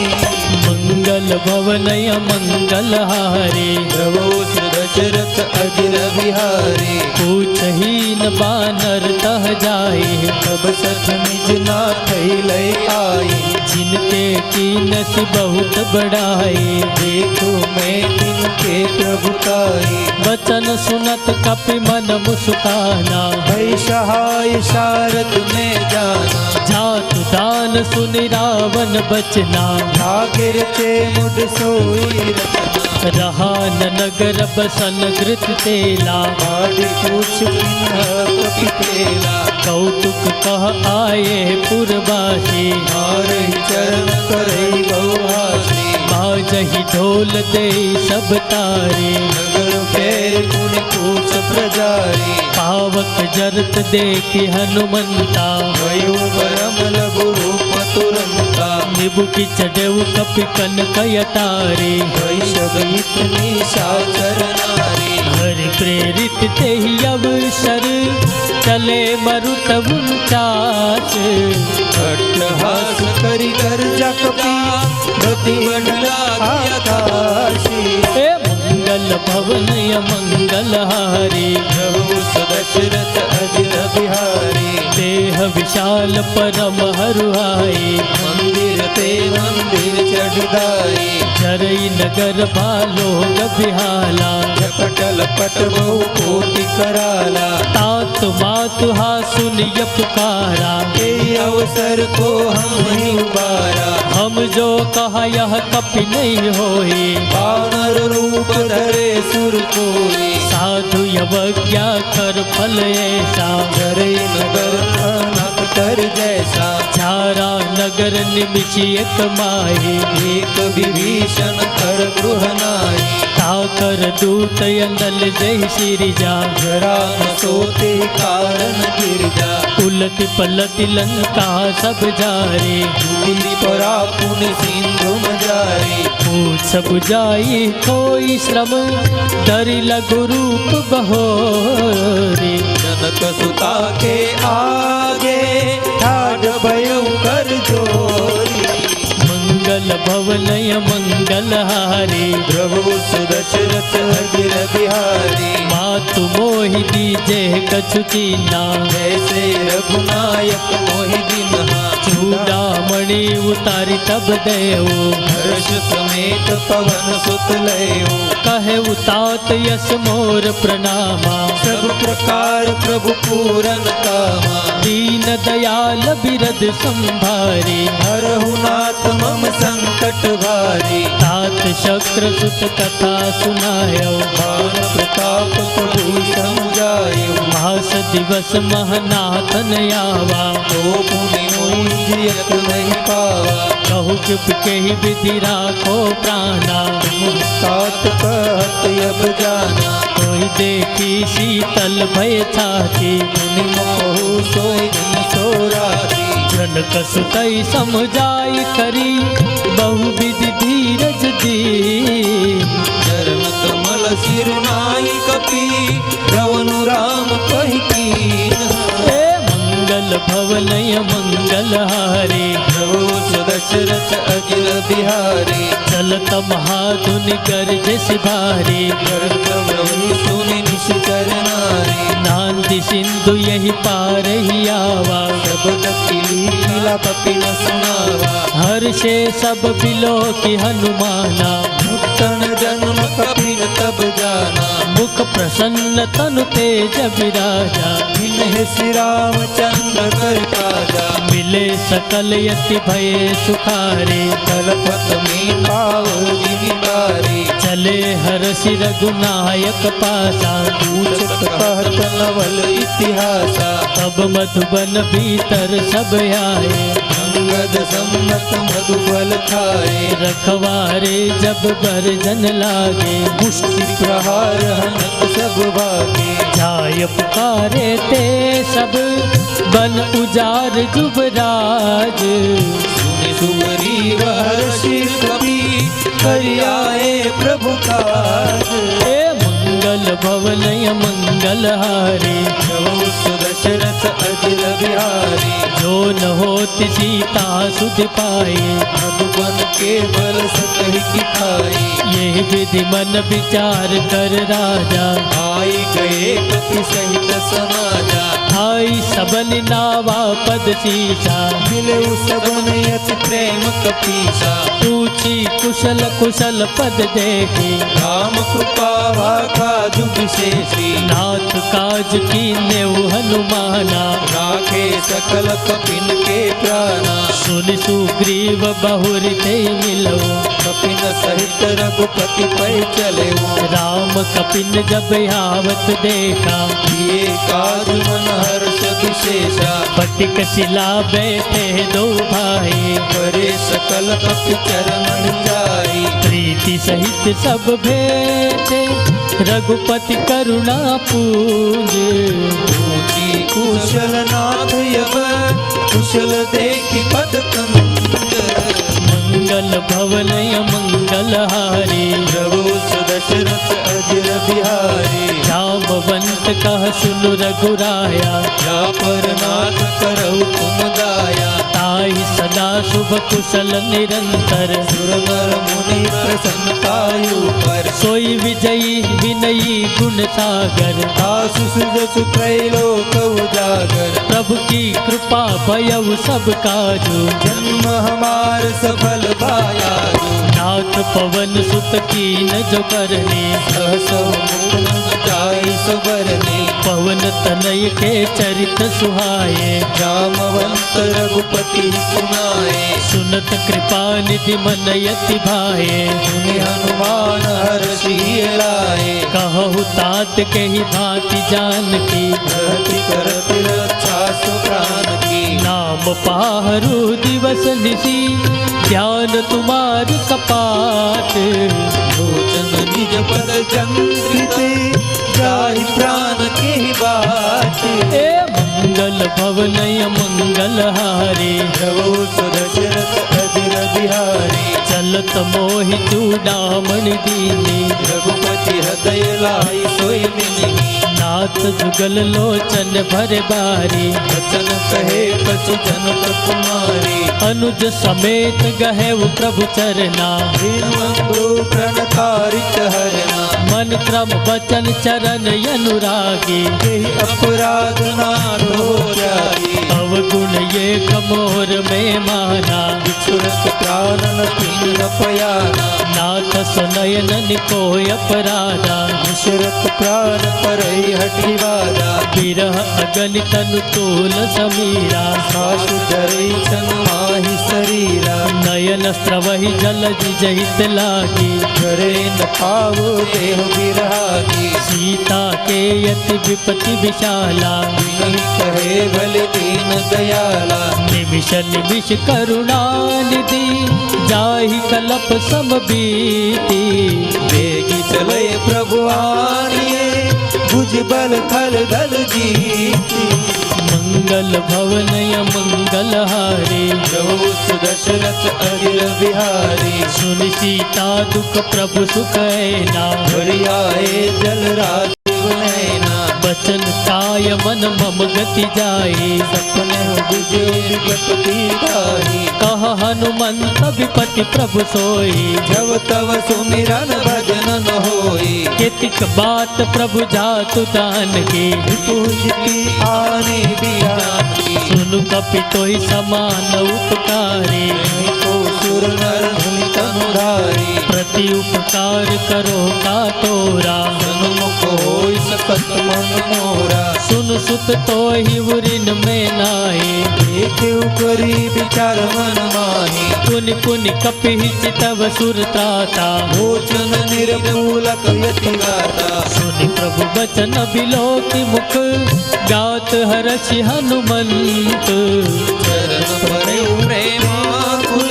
मंगल भवनय मंगल हारे प्रभु सुदशरथ अजर बिहारी। पूछहीन बानर तह जाए तब सठ निज नाथ लय आई। जिनके कीनस बहुत बढ़ाए देखो मैं तिनके प्रभुताई। वचन सुनत कपि मन मुस्काना भय सहाय सारथ में जाना। जातु दान सुनि रावण बचना भागिर चे मुड सोई रखना। रहा न नगर बसन घृत तेला आदि पूछ कपि केला। कौतुक कह आए पुरवासी मारहि चरण करई बहुभाषी। बाजहि ढोल दे सब तारे नगर फेर पुनि पूछ प्रजारी। पावक जरत देखि हनुमंता वयु परम लघु रूप तुरंता। निबुकि चढ़ेउ कपि कनक अटारे वैशव इतनी साचर नारी। हरि प्रेरित तेहि अवसर चले मरुत उनचास। अट्टहास करि गर्जा कपि गति मंडला आकाशी। हे मंगल भवनय मंगल हारे प्रभु सदशरथ अजर बिहारी। देह विशाल परम हरुहाई मंदिर ते मंदिर चढ़दाई। जरई नगर भालोग बिहाला जपटल पट बहु कोटि कराला। तात मातु हा सुनिय पुकारा के अवसर को हम ही उबारा। हम जो कहा यह कपि नहीं होई वानर रूप धरे सुर कोई। साधु अवज्ञा कर फल ऐसा जरे नगर अनक कर जैसा, झारा नगर निमिषी एक माही, एक विभीषण कर गृह नारी, ताकर दूत अंदल जय सिरिजा, जरा न सोते कारण गिरजा, उलट पलट लंका सब जारे, धूलि परा पुण्य सिंधु मजारी, पूछ बुझाई कोई श्रम, डरि लघु रूप बहोरी, जनक सुता के आगे ठाढ़ भयउ कर जोरी, मंगल भवनय मंगल हारी, प्रभु सुदशरथ अजिर बिहारी, मातु मोहि दीजे कछु कीना, जैसे रघुनायक मोहि दिन्हा, चूड़ामणि उतारी तब देऊ, हर्ष समेत पवन सुत लयो, कहे उतात यस मोर प्रणामा, सब प्रकार प्रभु पूरन कामा, दीन दयाल बिरद संभारी, हरहु नाथ मम संकट भारी, तात शक्र सुत कथा सुनायो, भान प्रताप प्रभु समुझायो, मास दिवस महनाथन आवा, तो पुनि जियत नहीं पावा, कहु चुप के ही विधि राखो प्राणा, तात कहत अब जाना, कोई देखी शीतल भय छाती, मुनि मोहु सोई सो राती, जनक सुतई समझाई करी, बहुविधि धीरज दी, चरण कमल सिरुनाई कपि, रवनु राम कहि कीन, मंगल भवनय मंगल हारे, प्रभु सुदशरथ अजिर बिहारी, चलत महाधुनि गर्ज सिभारी, प्रभु सुनि निश्चर नारी, नांदी सिंधु यही पार ही आवा, शब्द किला कपि न सुनावा, हर्षे सब बिलो की हनुमाना, मुक्तन जन्म कपि न तब जाना, मुख प्रसन्न तनु तेज विराजा, जिन्हें श्री रामचंद्र कर काजा, मिले सकल यति भये सुखारे, तलपत में पाव जिनि बारी, चले हर्षि रघुनायक पासा, पूछत कहत नवल इतिहासा, तब मधुबन भीतर सब आए, अंगद सम्मत मधुफल खाए, रखवारे जब बरजन लागे, पुष्टि प्रहार हनक सब भागे, जाय पुकारे ते सब बन उजार जुबराज, सुनि सुग्रीव हर्षि कपि करियाए प्रभु काज, हे मंगल भवनय मंगल हारे, प्रभु सुदशरथ अजिर बिहारी, जो न होति सीता सुध पाए, मधुबन के बल सकहि की खाई, ये विधि मन विचार कर राजा, आई गए कपि सहित समाजा, आई सबन नावा पद सीसा, मिले सबन यति प्रेम कपीसा, पूछी कुशल कुशल पद देखे, राम कृपा काजु विशेषी, नाथ काज की नेव हनुमाना, राखे सकल कपिन के प्राणा, सुन सुग्रीव बहुर ते मिलो, कपिन सहित रघुपति पै चले, राम कपिन जब आवत देखा, ये काज मन हर्ष विशेषा, पटिक शिला बैठे दो भाई, करे सकल कपि चरण जाई, प्रीति सहित सब भेटे, रघुपति करुणा पूज, पूजी कुशल नाथ यव कुशल देखि पद कंद, मंगल भवनय मंगल हारी, प्रभु सुदशरथ अजिर बिहारी, जामवंत कह सुनु रघुराया, या पर नाथ करहु तुम दाया, ताहि सदा शुभ कुशल निरंतर, सुर नर मुनि प्रसन्नतायु पर, सोई विजयी विनयी गुण सागर, आसु सुजसु त्रैलोक उजागर, प्रभु की कृपा भयउ सब काजू, जन्म हमार सफल भायाजु, नाथ पवन सुत कीन जो करनी, सहस मुक्त जाई सबरनी, पवन तनय के चरित सुहाए। जामवंत रघुपति सुनाए। सुनत कृपा निधि मन यति भाए। सुनि हनुमान हर्षि लाए। कहु तात के ही भांति जानकी। धरती करत रक्षा सु प्राण की। नाम पाहरु दिवस निशि ध्यान तुम्हार कपाट। लोचन निज पद जंत्रित जाहि प्राण के बाट। ए मंगल भवनय मंगल हारे। प्रभु सुदशरथ अधीर बिहारी। चलत मोहि चूड़ामणि दीनी। रघुपति हृदय लाई सोई मिनी। नाथ जुगल लोचन भर बारी। वचन कहे कछु जनक कुमारी। अनुज समेत गहेव प्रभु चरना। दीनबंधु प्रणतारित हरना। मन क्रम वचन चरण अनुरागी। यही अपराध नाथ हो जाई। अवगुण ये कमोर में माना। बिछुड़त प्राणन तीन पयाना। नाथ सुनयन को अपराधा। दशरथ प्राण परई हटि बाधा। विरह अगन तनु तोल समीरा। सासु जरई छन माहि शरीरा। नयन स्रवहि जल जहित लागी। करे न पावो देह बिरहागी। सीता के यति विपति विशाला। नहीं कहे भले दीन दयाला। निमिष निमिष करुणा निधि जाहि कलप सब बीती। बेगी चले प्रभु आनिए। भुज बल खल दल जीती। मंगल भवनय मंगल हारे। प्रभु सुदशरथ अधीर बिहारी। सुनि सीता दुख प्रभु सुख ऐना। हरियाए जल राजीव नैना। बचन काय मन मम गति जाए। सपने बुझे विगत दीदारी। कह हनुमंत विपति प्रभु सोई। जब तव सुमिरन भजन न होई। केतिक बात प्रभु जातु दान की। पूजती आने बियान की। सुनु कपि तोहि समान उपकारी। को सुर नर मुनि तनुधारी। प्रति उपकार करो का तोरा। सन्मुख होई सकत मन मोरा। सुन सुत तोहि उरिन में नाई। देखे करी विचार मन माही। पुनि पुनि कपि चितव सुर त्राता। लोचन निर्मूलक यति गाता। सुनि प्रभु बचन बिलोकि मुख। गात हर्षि हनुमंत। चरण परे प्रेमाकुल।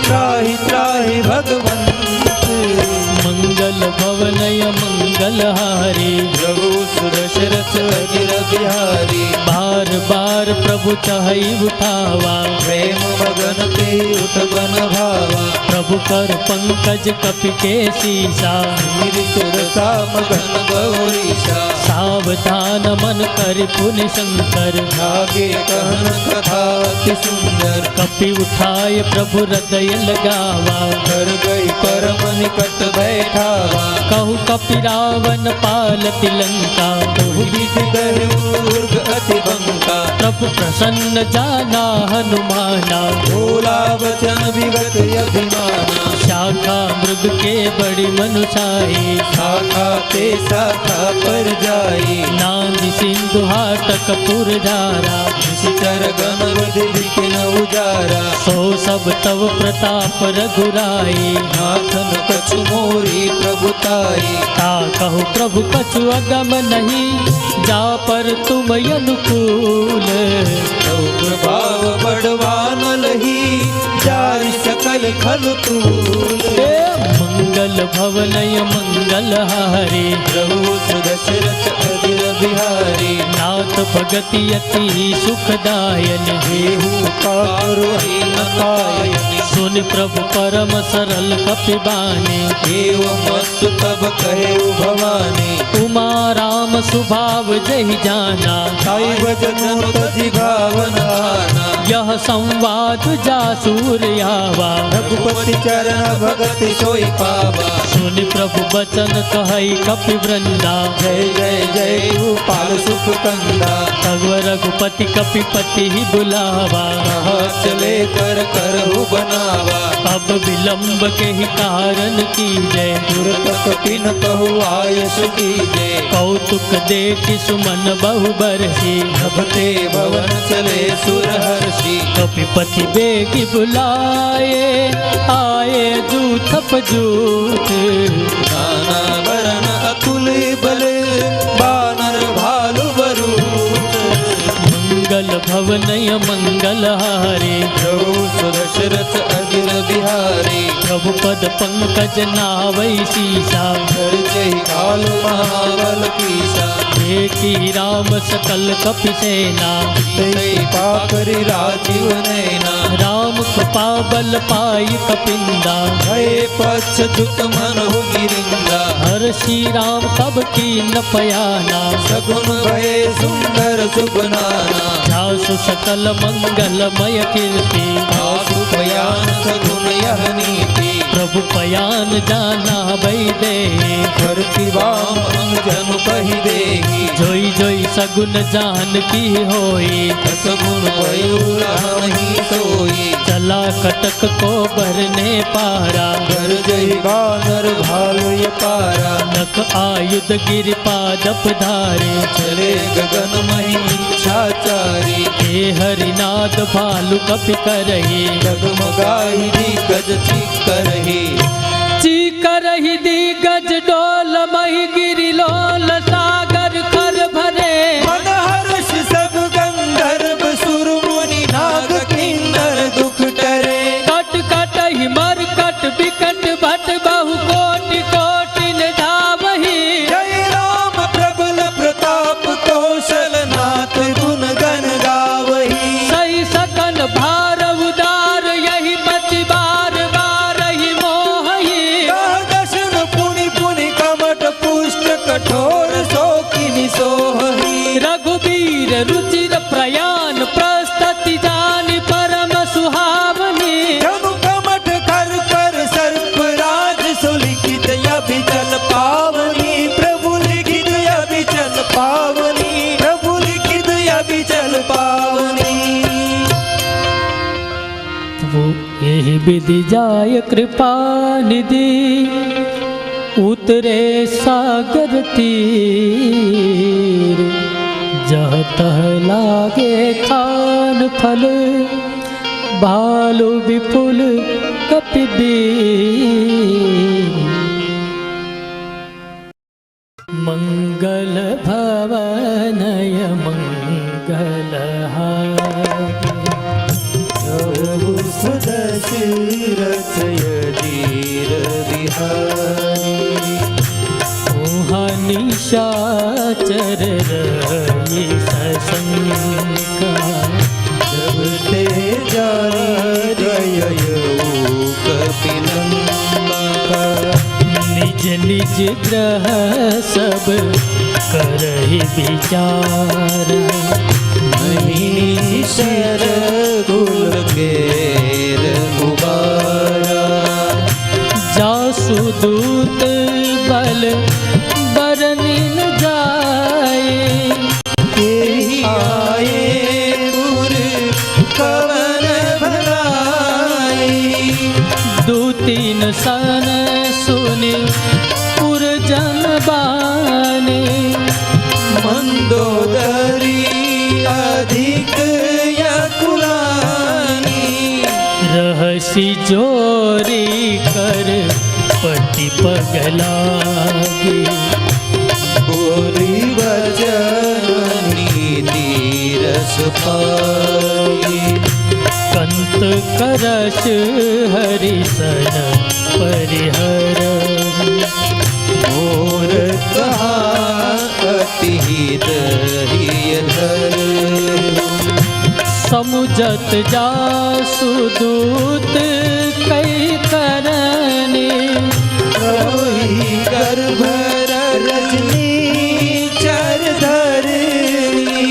त्राहि त्राहि भगवंत। मंगल भवनय मंगल हारे। प्रभु सुदशरथ अधीर बिहारी। बार बार प्रभु चाहि उठावा। प्रेम मगन ते उठबन भावा। प्रभु कर पंकज कपि के सीसा। मेरी सुरसा मगन गौरीशा। सावधान मन कर पुनि शंकर। आगे कहन कथा अति सुंदर। कपि उठाय प्रभु हृदय लगावा। कर गई परम निकट बैठावा। कहु कपि रावण पालति लंका। बहु विधि दुर्ग अति बंका। प्रभु प्रसन्न जाना हनुमाना। भोला वचन विगत अभिमाना। शाखा मृग के बड़ी मनुषाई। शाखा पे शाखा पर जाई। नांदी सिंधु हाटक पुर धारा। निशिचर गण बधि बिपिन उजारा। सो सब तव प्रताप रघुराई। नाथन कछु मोरी प्रभुताई। ता कहु प्रभु कछु अगम नहीं। जा पर तुम अनुकूल। तव प्रभाव बढ़वान लही। जारि सकल खल तूल। हे मंगल भवनय मंगल हारे। प्रभु सुदशरथ अधीर बिहारी। नाथ भगति अति सुखदायन। देहु कारो नतायनि। सुनि प्रभु परम सरल कपि बानी। एव मस्त तब कहे भवानी। उमा राम सुभाव जहि जाना। साई भजन तजि भावनाना। यह संवाद जासूर आवा। रघुपति चरण भगति सोई पावा। सुनि प्रभु बचन कहई कपि वृंदा। जय जय जय गोपाल सुख कंदा। भगवत रघुपति कपिपति ही बुलावा, कहा चले कर करहु बनावा। अब विलंब के ही कारण कीजय, तुरत कपि न कहु आयस कीजे। कौतुक देखि सुमन बहु बरसी, नभते भवन चले सुरहर्षि। कपिपति बेगी बुलाए, आए जूथप जूथ। नाना वरन अतुल बल, बानर भालु बरूथ। मंगल भवनय मंगल हारे, प्रभु सुदशरथ अजिर बिहारी। प्रभु पद पंकज नावै सीसा, कर जय काल महाबल कीसा। देखी राम सकल कपि सेना, तै पाकरि राजीव नैना। राम कृपा बल पाई कपिंदा, भय पश्चतुत मनहु गिरिंदा। हर श्री राम तब की न पयाना, सगुन भय सुंदर सुगनाना। जासु सकल मंगलमय कीर्ति, आसु पयान सगुन यह नीति। प्रभु पयान जाना बई दे, करती वाम अंग जनु कहि देहि। जोई जोई सगुन जान की होई, सगुन भयो नहीं सोई। चला कटक को भरने पारा, कर जय बानर भालु य पारा। नख आयुध गिर पादप धारे, चले गगन मही इच्छाचारी। हे हरिनाद भालु कपि करही, डगमगाहि दिग्गज चिक करहि। चीकरहि दिग्गज डोल मही गिरि लोल, सागर खर भरे। मन हर्ष सब गंधर्व सुर मुनि नाग किन्नर दुख टरे। कट कटहि मर कट बिकट भट बहु कोटि कोटि न धावहि। जय राम प्रबल प्रताप कौशल नाथ गुण गण गावहि। सही सकल भार उदार, यही मति बार बार ही मोहि। दशन पुनि पुनि कमट पुष्ट कठोर शोकिनि सोहि। रघुबीर रुचिर प्रयाण, प्रस्तति जानि परम सुहावनी। जनु कमठ कर पर सर्प राज, सुलिखित अभिचल पावनी। प्रभु लिखित अभिचल पावनी। प्रभु लिखित अभिचल पावनी। वो यही विधि जाय कृपा निधि, उतरे सागर तीर। जह तह लागे खान फल, भालु विपुल कपि बीर। मंगल भवनय मंगल हारे, प्रभु सुदशरथ अजीर बिहारी। निशाचर रही सशंका, जब ते जारी गयऊ कपिलंका। निज निज ग्रह सब करहि विचार। मही शर कुल केर उबारा। जासु दूत बल बरनि न जाए, तेहि आए दूर कवन भलाई। दूतीन सन सुनि पुरजन बाने। मंदोदरी अधिक यकुलानी। रहसी जोरी कर पति पगलागे। बोली वचन नीति रस पाई। कंत करश हरिसन परिहर। मोर कहा अति हित हिय धर। समुझत जासु दूत कई करने। रोहि गर्भ रजनी चर धरनी।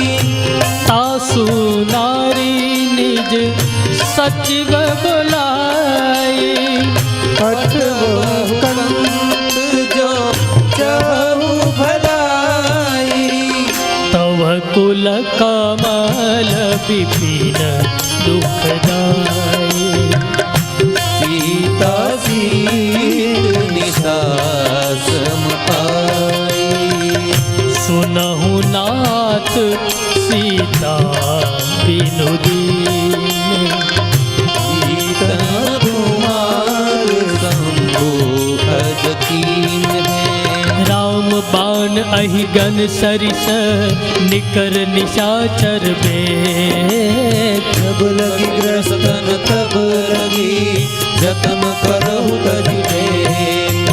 तासु नारी निज सचिव बुलाए। अठवह कंत जो चाहु भलाई। तव कुल कमल विपिन दुखदाई। सीता सीत निसास पाई। सुनहु नाथ सीता बिनु दीन। सीता कुमार शंभु अज कीन है। राम बाण अहिगन सरिस निकर निशाचर बेद। जब लगी ग्रस्तन तब लगी जतन करहु तजि भेद।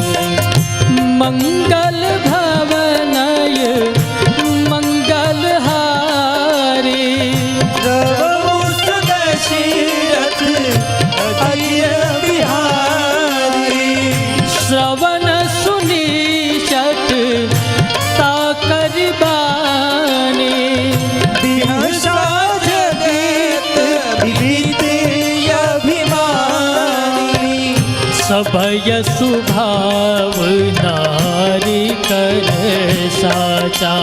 मंगल भवनय मंगल हारी। दशरथ अजय बिहारी। श्रवण सुनी शत ताकर बानी। बिहसा जगत विदित अभिमानी। सभय सुभाव नारी कर साचा।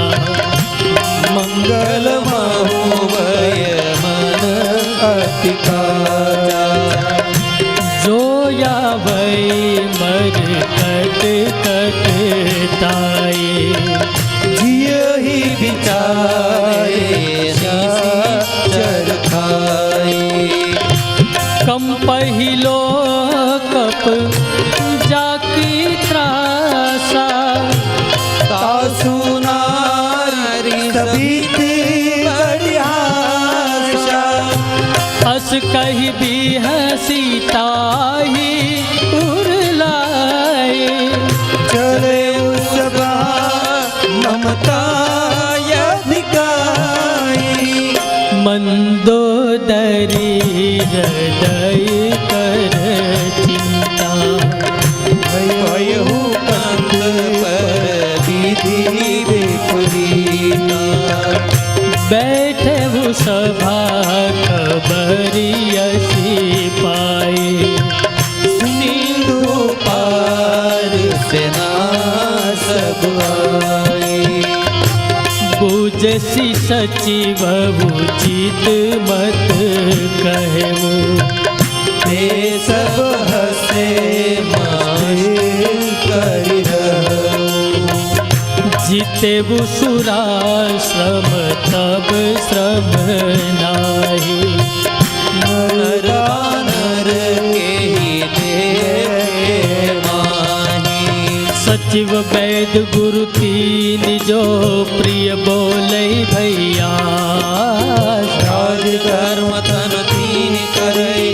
मंगल महोवय मन अति काजा। जो यावै मर कट कट ताये। जियहि बिचारे चर खाए। कंपहिलो कप जाकी त्रासा। तासु नारी सभीति बड़ी आशा। अस कही भी सीता ही उरलाए। चले उसबा ममता यधिकाई। मंदोदरी हृदय कर चिंता। भयहु कंद पर विधि विपरीता। बैठे वो सभा खबरियसी पाए। सिंधु पार सेना सब आए। बुझसी सचिव उचित मत कहवो। ते सब हसे माए करि रहो। जितेबु सुराश्रम तब श्रम नाही। नर बानर केहि देह माही। सचिव वैद गुरु तीन जो प्रिय बोले भैया। राज धर्म तन तीन करई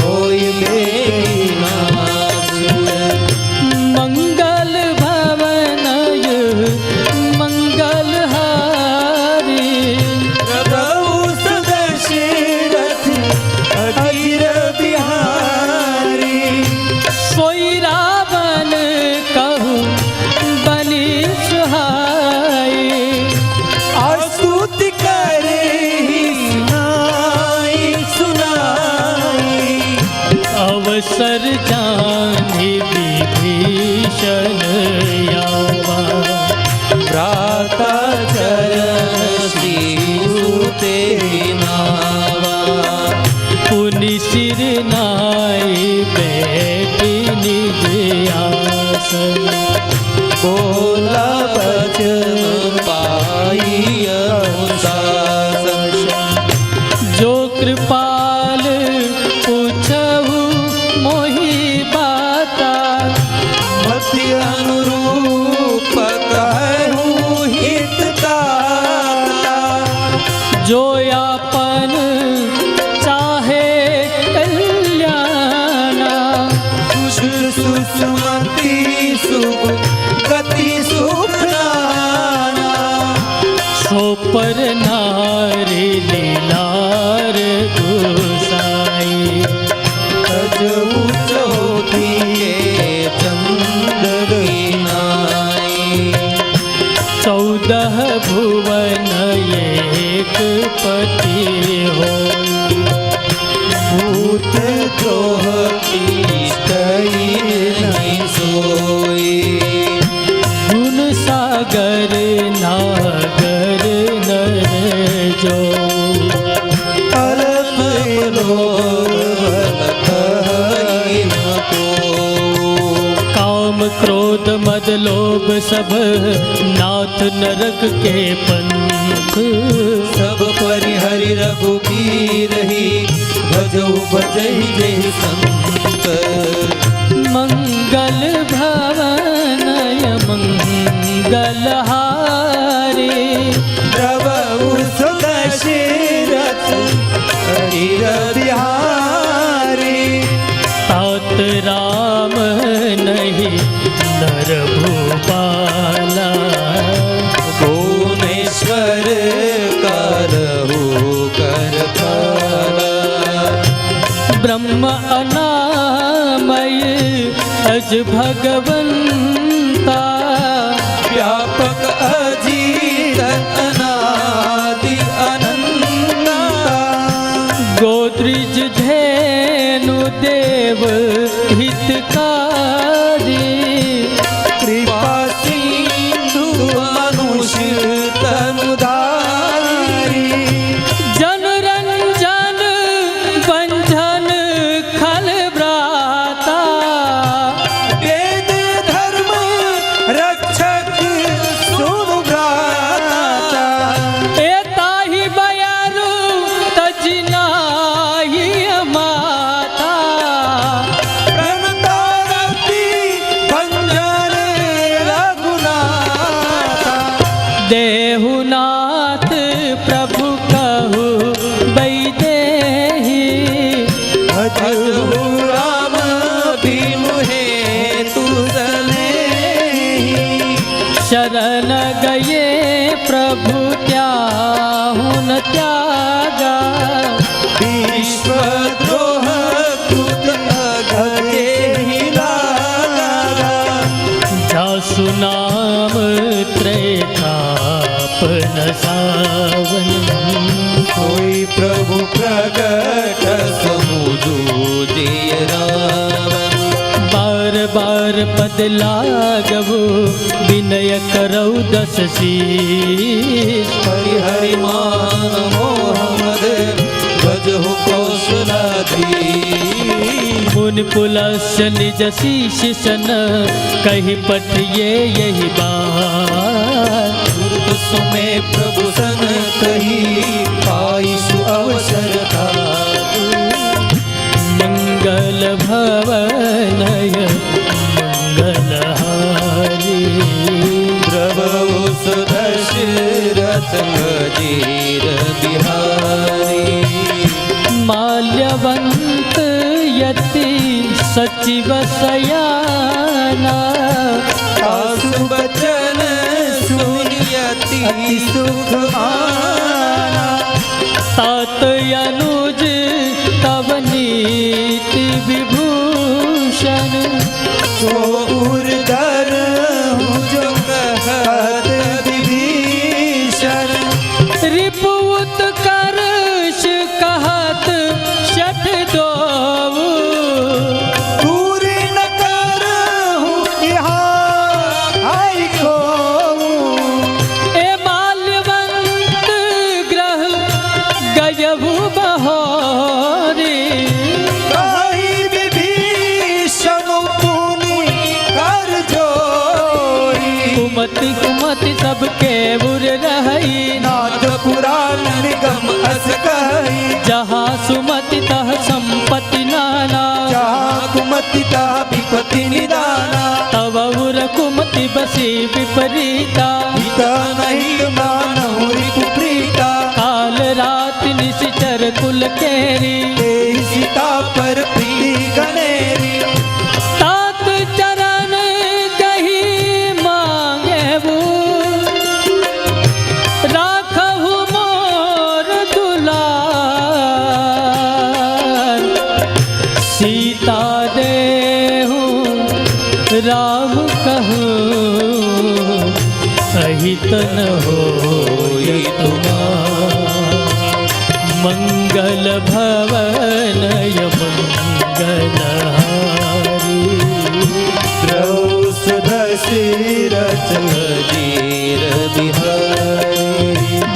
होई बेगी नाश। मंगल भवनय मंगल हारी। प्रभु दशरथ अजीर बिहारी। सोई रावण कहूँ बलि सुहाई। स्तुति करे नाई सुनाई। अवसर जानि विभीषण यावा। भ्राता चरण सीते नावा। पुनि सिर नाई बैठी निज आसन। बोला बचन पाई अनुशासन। जो कृपाल पूछहु मोहि बाता। मति अनुरूप कहूँ हित दाता। जो यापन चाहे कल्याणा। सुषमति शुभ गति सुख नाना। सो पर नारी लीलार गोसाई। तजऊ चौथी के चंद नाई। 14 भुवन एक पति होई। भूत द्रोह इष्टई नहीं सोई। गुण सागर नागर नर क्रोध मद लोभ सब नाथ नरक के पंथ। सब परिहरि रघुबीर ही भजौ भजहि जहि संत। मंगल भवनय मंगलहारी प्रभु सुदशरथ हरिर बिहारी। तात राम नहीं नर भूपाला भुवनेश्वर करहु कर पाला। ब्रह्म अनामय अज भगवंता व्यापक अजीत अनादि अनंता। गोद्रिज धेनु देव हितकारी कृपा सिंधु मनुष्य तनुधारी। जनरंजन बंधन खल भ्राता वेद धर्म रक्षक सुभ्राता। एताहि बयरु तजनाहि माता प्रणतारति भंजन रघुनाथा। देहुनाथ प्रभु कहु बैदेहि भजहु राम बिनु हेतु सनेहि। शरण गए प्रभु त्याहु न त्यागा विश्वद्रोह कृत अघटे ही लागा। जासु नाम त्रैतापन सावन कोई प्रभु प्रगट समुझु दिय रावण। बार बार पद लागबो विनय करौ दस शीश हरि मान मोहम्मद भजहु कौशलाधीश। मुनि पुलस्य निज शीश सन कहि पठिए यही बात तुरत सुमे प्रभु सन कही आयुषु अवसर था। मंगल भवनय मंगलहारी प्रभु सुदशरथ जीर बिहारी। माल्यवंत यति सचिव सयाना आसु बचन सुनियति सुख आना। तात अनुज तव नीति विभूषण सोपुर धर जो कहत विभीषण। रिपुत करश कहत शठ दोऊ पूरी न करहु यहाँ आई कोऊ। ए माल्यवंत ग्रह गयभु बहोरी कहि विभीषण पुनि कर जोरी। कुमति कुमति सबके बुर रही नाथ पुराण निगम अस कही। जहाँ सुमति तह संपत्ति नाना जहाँ कुमति ता विपति निदाना। तव उर कुमति बसी विपरीता हिता नहीं मानहु रिपुप्रीता। काल रात निशिचर कुल केरी तेहि सीता पर प्रीति गनेरी। तात चरण कही मांगे वो राखहु मोर दुलार सीता देहु राम कहूँ अहित न होई तुमार। मंगल भवनय मंगलहारी प्रभु सुदशरथ जीर बिहारी।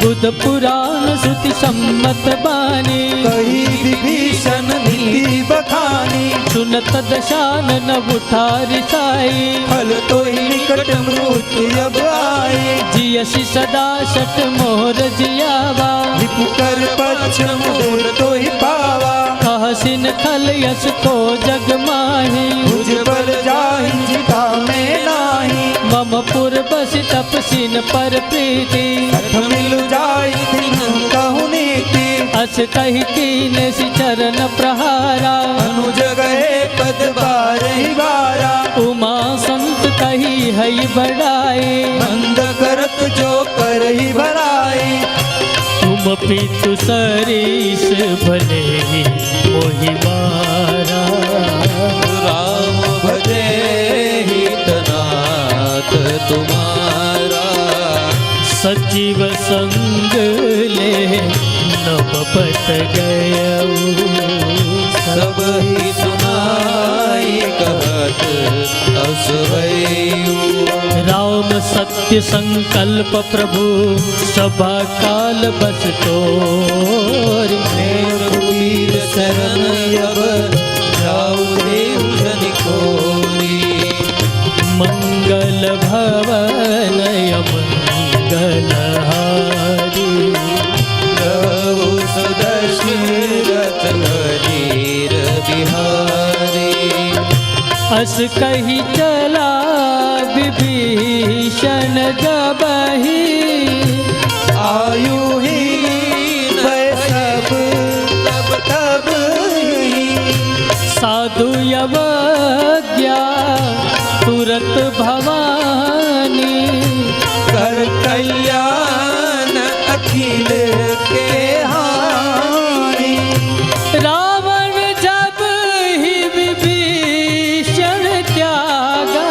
बुध पुराण श्रुति सम्मत बानी कही विभीषण नीति बखानी। सुनत दशानन उठारी साई। फल तो ही निकट मृत्यु अब आई। जियसि सदा शठ मोर जियावा। रिपु कर पक्ष मोर तो ही पावा। कहसिन खल यस को जग माही। भुज बल जाहि जिता में नाही। मम पुर बसि तपसिन पर प्रीति। सठ मिल जाई दिन कहु नीति। अस कहि कीने सि चरण प्रहारा। अनुज गए पद बारहि बारा। उमा संत कही हई बड़ाई। मंद करत जो करहि भलाई। तुम पितु सरीस भले ही मोहि मारा। राम भजे हितनाथ तुम्हारा। सजीव संग ले नवपत गयऊ। सब ही सुनाई कहत अस भयऊ। राम सत्य संकल्प प्रभु सभा काल बस तोरि। रघुवीर शरण अब जाऊ देव जन कोरी। मंगल भवन मंगल हारी। प्रभु सदशरथ हरीर बिहारी। अस कही चला विभीषण जबहि। आयु ही सब तब तब ही। साधु अवज्ञा तुरत भवानी। कर कल्याण अखिल के हानि। रावण जब ही विभीषण त्यागा।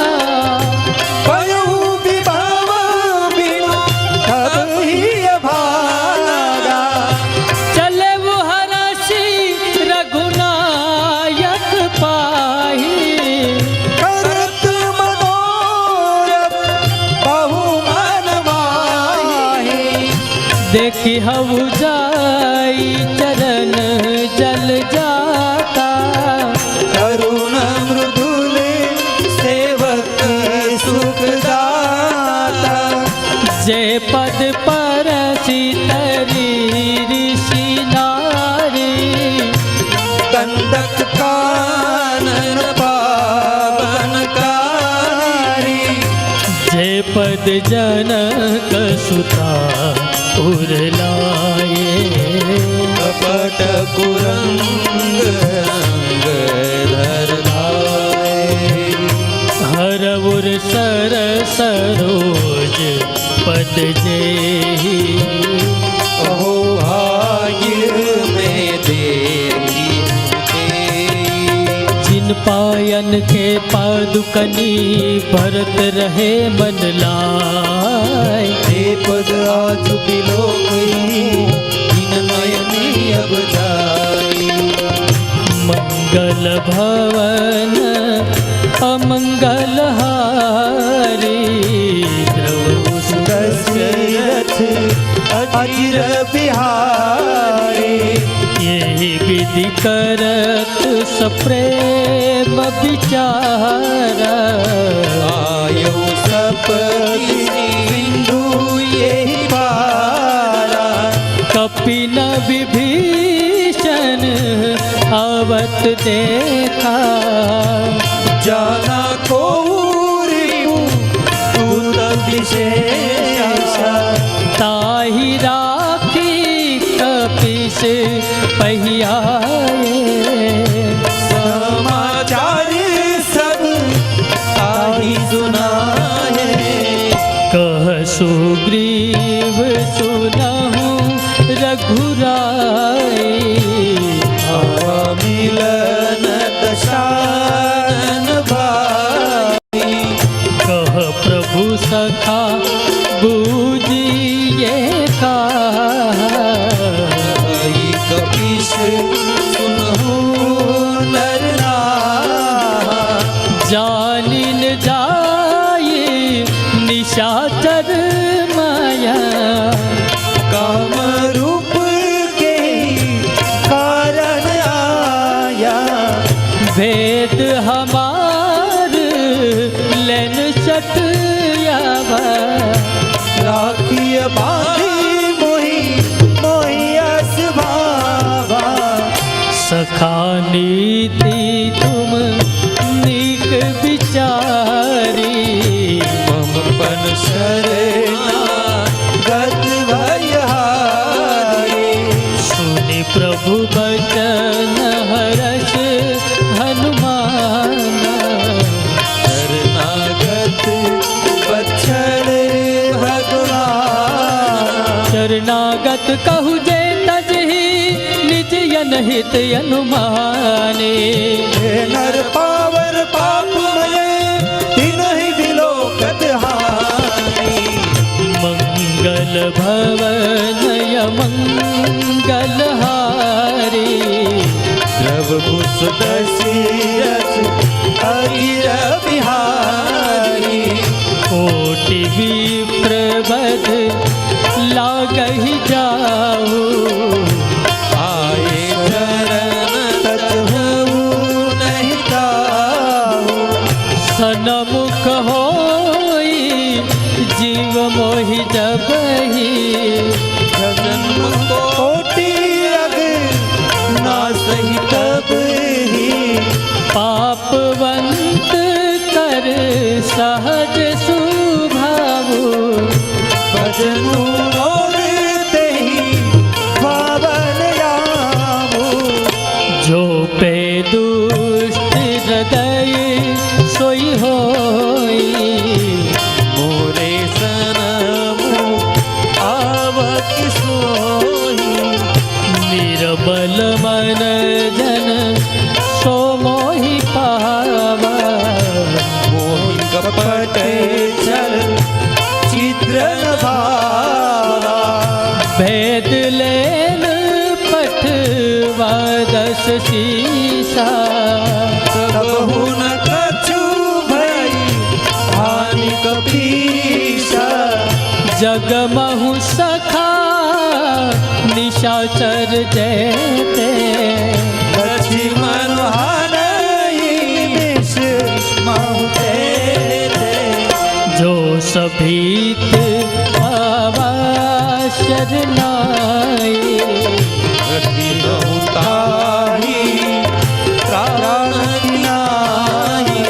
पयहु विभव बिनु तब ही अभागा। चले वो हरषि रघुनायक पाही। करत मनोरथ बहु मन माही। देखी हऊ जाई चरण जल जाता। करुण मृदुल सेवक सुखदाता। जय पद पर तरी ऋषि नारी। कंदक कानन पावन कारी। जय पद जनक सुता उर लाए। कपट कुरंग रंग धर धाये। हर उर सर सरोज पद जेहि। अहो भाग्य में देवी जिन पायन के पादुकनी भरत रहे मन लाय। हे पद आज बिलो इन नयनी अब जाई। मंगल भवन अमंगल हारी। द्रव दशरथ अजिर बिहारी। यही विधि करत सप्रेम विचारा। आयु सपति सिंधु यही पारा। कपिन विभीषण आवत देखा। जाना को दूत विशेषा। ताहि राखी कपिस पहियाए। समाचार सब ताहि सुनाए। कह सुग्रीव सुनहु रघुराई। आवा मिलन दशानन भाई। कह प्रभु सखा बूझिए का। कपीस सुनहु नर नाहा। जानिन जाए निशाचर माया। काम रूप के कारण आया। भे बांधी मोही मोहियस भावा। सखा नीति तुम नीक विचारी, मम पन शरणागत भयहारी। सुनि प्रभु बचन हरष हनुमाना, शरणागत बत्सल भगवान। शरणागत कहु जे तजहि निज जनहित अनुमाने। हे नर पावर पापमय तिन्हि विलोकत हानि। मंगल भवनय मंगलहारी, द्रव कुश दशरथ अगिर बिहारी। कोटि विप्रबध लागहि जाऊ, आए चरण ततहु नहीं ताऊ। सनमुख होई जीव मोहि जबहि, जन्म कोटि अग ना सही तब ही। पापवंत कर सहज सुभावु, भजनु और तेहि पावन रामु। जो पे दुष्ट हृदय सोई होई, मोरे सनमु आवक सोई। निर्बल मन जन सो मोहि पावा। मोहि कपट छल चित्र भावा। भेद लेन पठवा दस शीसा, तबहु न कछु भई हानि कपीसा। जगमहु सखा निशाचर जैते, लक्ष्मण हानि विष महु तेते। जो सभीत आवा शरणाई। रति बहु ताहि प्राण नाहि।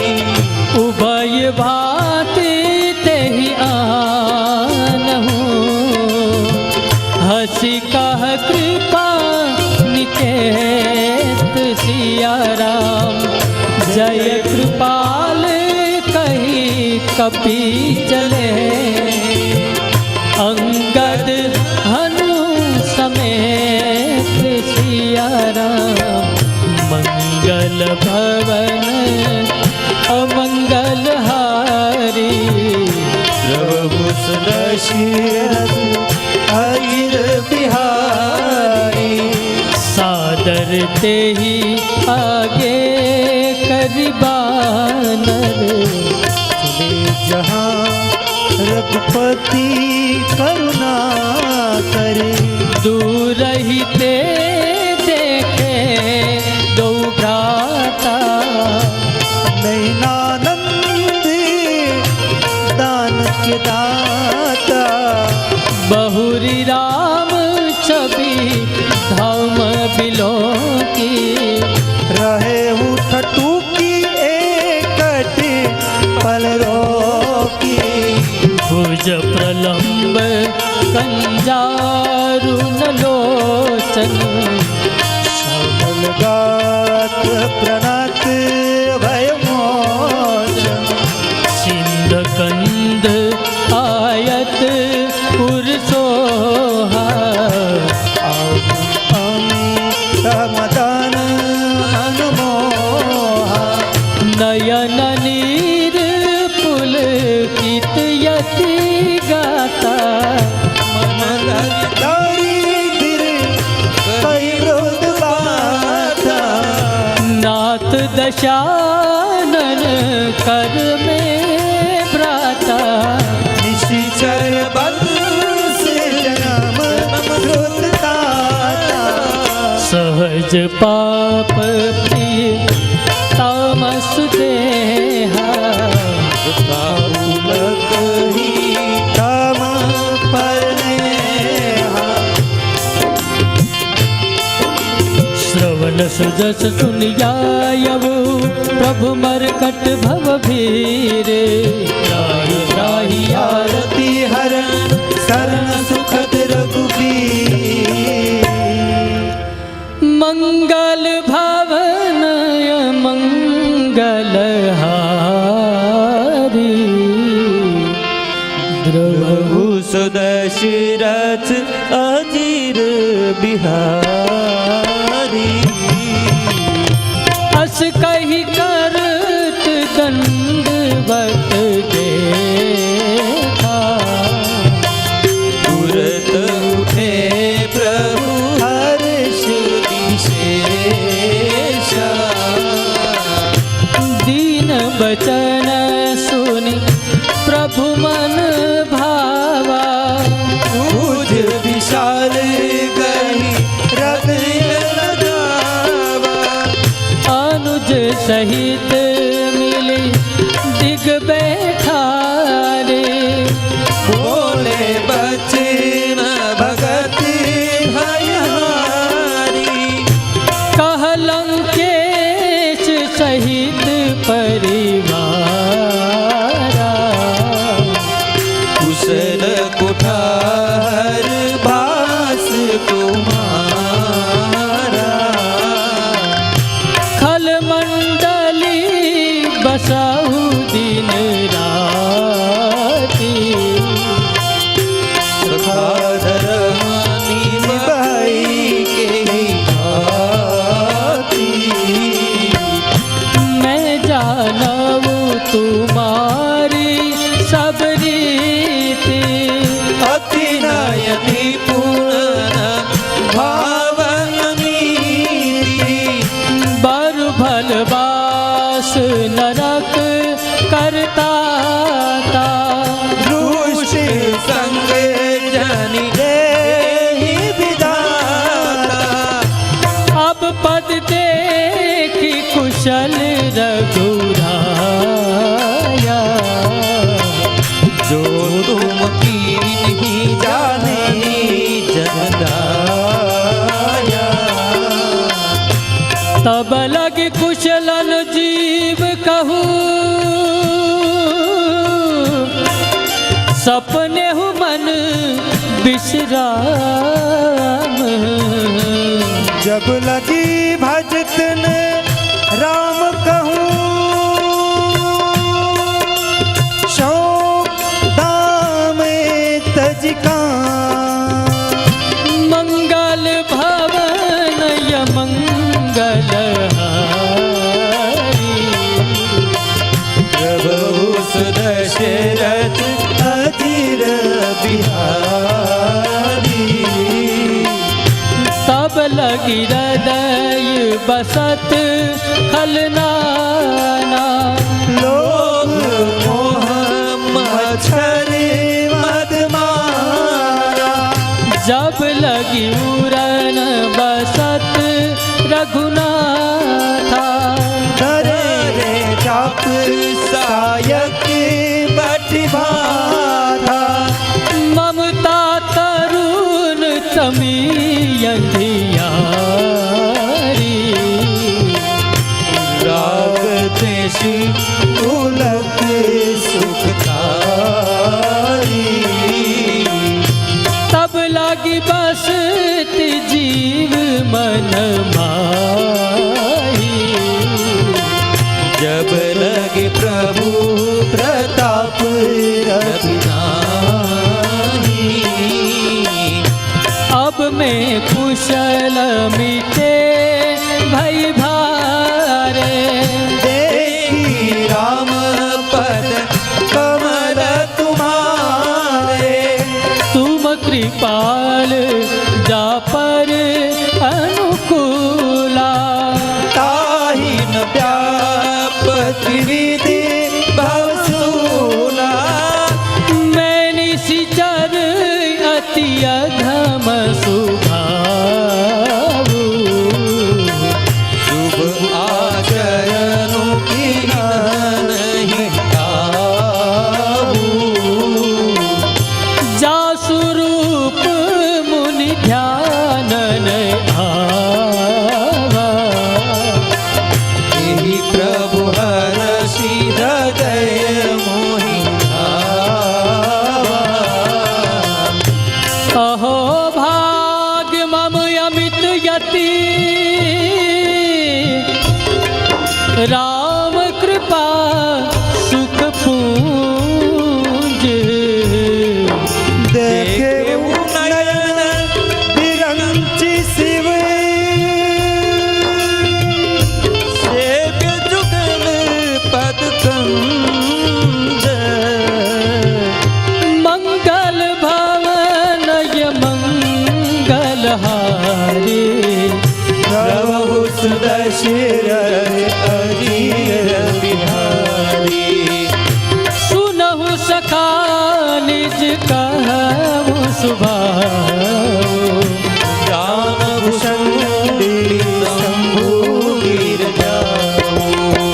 उभय भांति तेहि आनहु, हंसी कह कृपा निकेत सिया राम। जय कृपाल कही कपि चले, अंगद हनु समेत सिया राम। मंगल भवन अमंगल हारी, प्रभु दशरथ अगिर बिहारी। सादर तेहि आगे करिबानर, चले जहाँ रघुपति करुणा करे। दूर ही ते देखे दो भ्राता, नैनानंद दान के दाता। बहुरी राम छवि धाम बिलो की। रहे उठ टूकी एकट पल रोकी। भुज प्रलंब कंजारुन लोचन, सकल गात प्रणत भय मोचन। सिंध कंद आयत पुरसोहा, मदन अनुमोहा। नयन नीर पुलकित यति गाता। दारिद्र कई रोग बाधा। नाथ दशानन कर में भ्राता, निश्चर बंस जन्म ध्रुतदाता। सहज पाप प्रिय तामस देहा, काम पर सुनस जस सुनियायऊ प्रभु मरकट भव भीरे त्राहि त्राहि आरती हरण शरण सुखद रघुबीर। मंगल भवन मंगलहारी द्रवहु सुदशरथ अजीर बिहारी। अस कही करत दंडवत देखा तुरत उठे प्रभु हर्ष विशेषा। दीन बचन सुनि प्रभु मन भावा पूज विशाल गही हृदय लगावा। अनुज सहित मिली दिग बैठारे बोले बचन भगत भयहारी। कहलंकेश सहित परिवारा कुशल कुठार भास कुमारा। खल मंडली बसाहु दिन राती सखाधर हानि भाई के हाथी। मैं जानऊ तुम्हारी सब रीति अति नयनी पूर्ण भावन नीति। बर भलवास नरक करता ता दुष्ट संग जनि देहि विधाता। अब पद देखी कुशल रघुराया जो तुम कीन्ही जाने जनदाया। तब लग कुशलन जीव कहू सपने हु मन विश्राम। जब लगी भजतन राम कहूँ शोक दाम तजिका। मंगल भवन मंगलहारी प्रभु सुदशरथ अजीर बिहारी। तब लगी हृदय बसत खलनाना लोग मोह मच्छर मद मारा। जब लगी उरन बसत रघुनाथा धरे चाप सायक बटभारा। ममता तरुण तमी अंधियारी राग देश तुलक सुखकारी। तब लागी बसत जीव मन माही जब लगे प्रभु प्रताप रघुनाही। अब मैं कुशल मिटे भई भारे देखी राम पद कमल तुम्हारे। तुम कृपाल जा पर अनुकूला ताहि न व्यापत विधि भवसूला। मैं निशिचर अति अधम सुभावु शुभ आचरणों की नहीं काबू। जा स्वरूप मुनि ध्यान आवा अहो भाग्य मम अमित यति राम कृपा सुख पूंज देखे नयन विरंची शिव सेव्य जुगल पद कंद मंगल भवन मंगल हारी प्रभु दशरथ अजीर बिहारी सुनहु सखा निज कहु सुभाओ राम चंडी शंभु गिर जाओ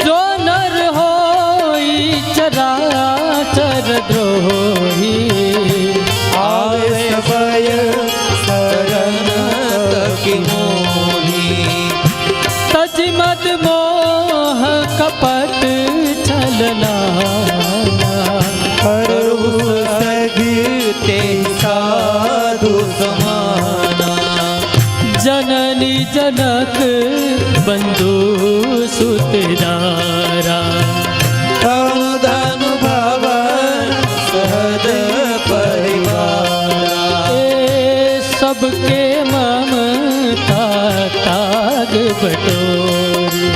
जो नर होई चराचर द्रोही आवे भय शरण तकी मोही तज मद मोह कपट छलना प्रभु सगिते साधु समाना जननी जनक बंधु सुतदारा धन भवन सहद परिवारा ए सबके ममता ताग बटोरी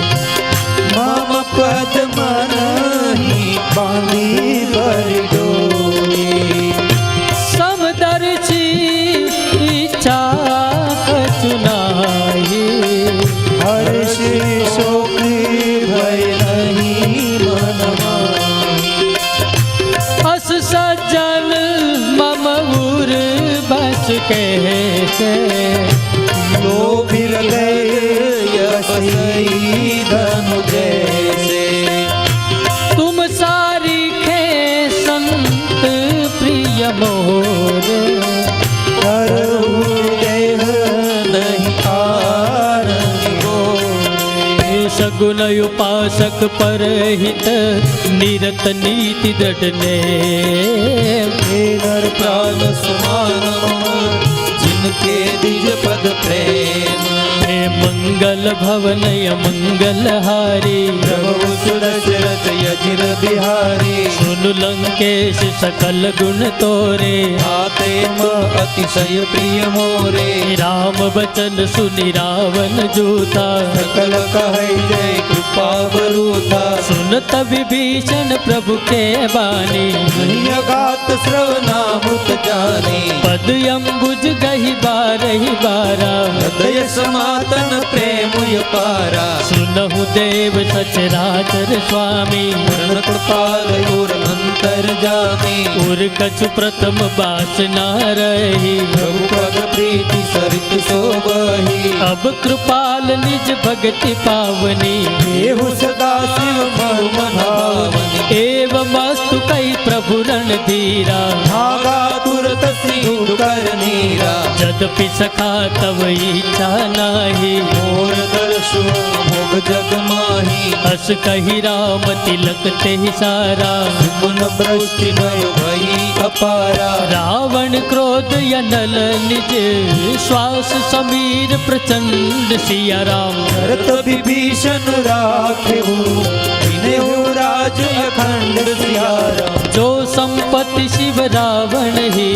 मम पद मनहि बांधी बरि डोरी समदर्शी इच्छा कचुनाही हर्षि शोक भय नहीं मन माही अस सज्जन मम उर बस कैसे लोभ हृदय यशई धनु जैसे तुम सारी खे संत प्रिय मोर करहु देह नहीं आरंग गोरे सगुन उपासक परहित निरत नीति दृढ़ने हे नर प्राण समान जिनके दिज पद प्रेम हे मंगल भवन मंगल हारी प्रभु सुदशरथ यजिर बिहारी सुन लंकेश सकल गुण तोरे आते म अतिशय प्रिय मोरे राम बचन सुनि रावण जूता सकल कहै जय कृपा बरूथा सुनत विभीषण प्रभु के बानी नहीं अगात श्रवणामृत जाने पद अम्बुज गही बारहि बारा हृदय समातन प्रेम पारा सुनहु देव सचराचर स्वामी पूर्ण कृपाल और अंतर जाने उर कछु प्रथम बासना रही प्रभु पद प्रीति सरित शोभहि अब कृपाल निज भगति पावनी देहु सदा शिव मन भावनि एवं मस्तु कई प्रभु रण धीरा भागा तुरत सिंधु कर नीरा यद्यपि सखा तव इच्छा नाही मोर दर्शु भोग जग माही हस कही राम तिलक ते सारा सुमन वृष्टि भय भई अपारा रावण क्रोध यनल निज श्वास समीर प्रचंड सिया राम भरत विभीषण राखेहु विनेहु राज अखंड सियारा जो संपत्ति शिव रावण ही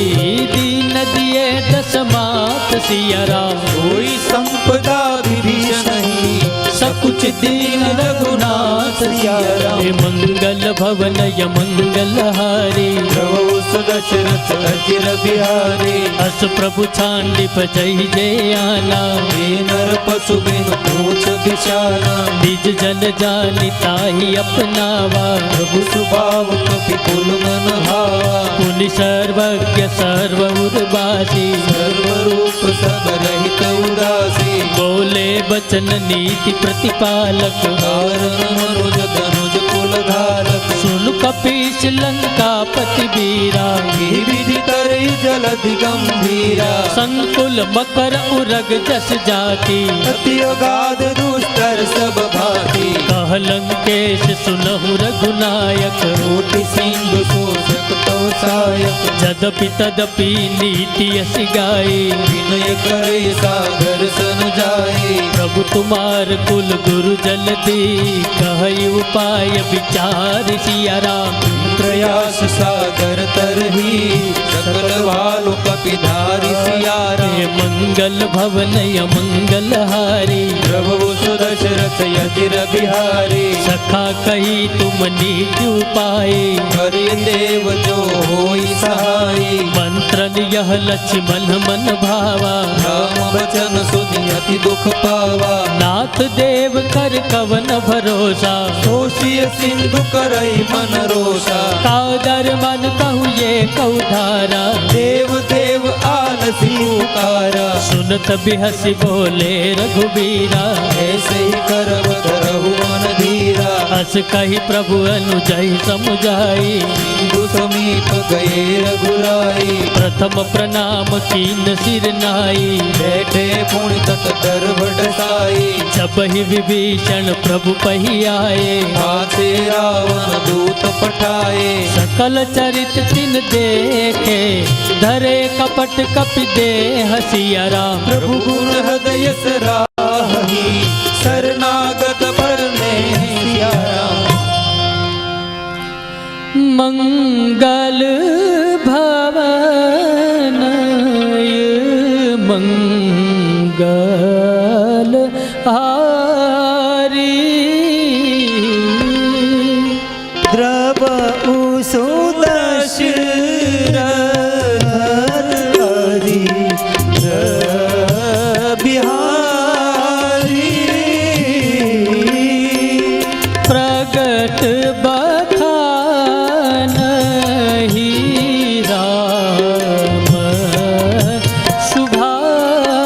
दीन दिए दस मात सिया राम कोई संपदा विभीषण ही सकुच दीन रघुनाथ सिया राम हे मंगल भवन य मंगल हारी प्रभु सुदशरथ अचिर बिहारी अस प्रभु छांडिप जय जय आना हे नर पशु बिन पूछ बिचारा निज जन जानि ताहि अपनावा प्रभु सुभाव कपि कुल मन भावा पुनि सर्वज्ञ सर्व उर्वासी सर्वरूप सगरहित उदासी बोले बचन नीति प्रतिपालक कारण मनुज धनुज कुल धारक सुन कपीश लंका पति बीरा विधि करे करई जलधि गंभीरा संकुल मकर उरग जस जाति अति अगाध दुस्तर सब भांति कहलंकेश सुनहु रघुनायक कोटि सिंधु शोषक तो सायक जदपि तदपि नीति यस गाई विनय करे सागर सन जाए प्रभु तुम्हार कुल गुरु जलधि कहई उपाय विचार सिया राम प्रयास सागर तरही सकल भालु कपिधारी सियारा हे मंगल भवन मंगल हारी प्रभु सुदशरथ यजिर बिहारी सखा कही तुम नीति उपाय हरि देव जो होई सहाई मंत्रन यह लक्ष्मण मन भावा राम बचन सुनि अति दुख पावा नाथ देव कर कवन भरोसा सोशिय सिंधु करई मन रोषा कादर मन कहु ये कहु धारा देव देव आलसी पुकारा सुनत बिहसी बोले रघुबीरा ऐसे ही करब धरहु मन धीरा हस कही प्रभु अनुजय समुझाई सिंधु समीप गए रघुराई प्रथम प्रणाम कीन सिर नाई बैठे पुण्य तत गर्भ डसाई जब ही विभीषण प्रभु पही आए हाथे रावण दूत पठाए सकल चरित तिन देखे धरे कपट कपि दे हसिया राम प्रभु गुण हृदय सराही शरणागत परने सिया राम मंगल भवन मंगल हारी द्रव सुदशरथ हरि बिहारी प्रगट बखान ही राम सुभारी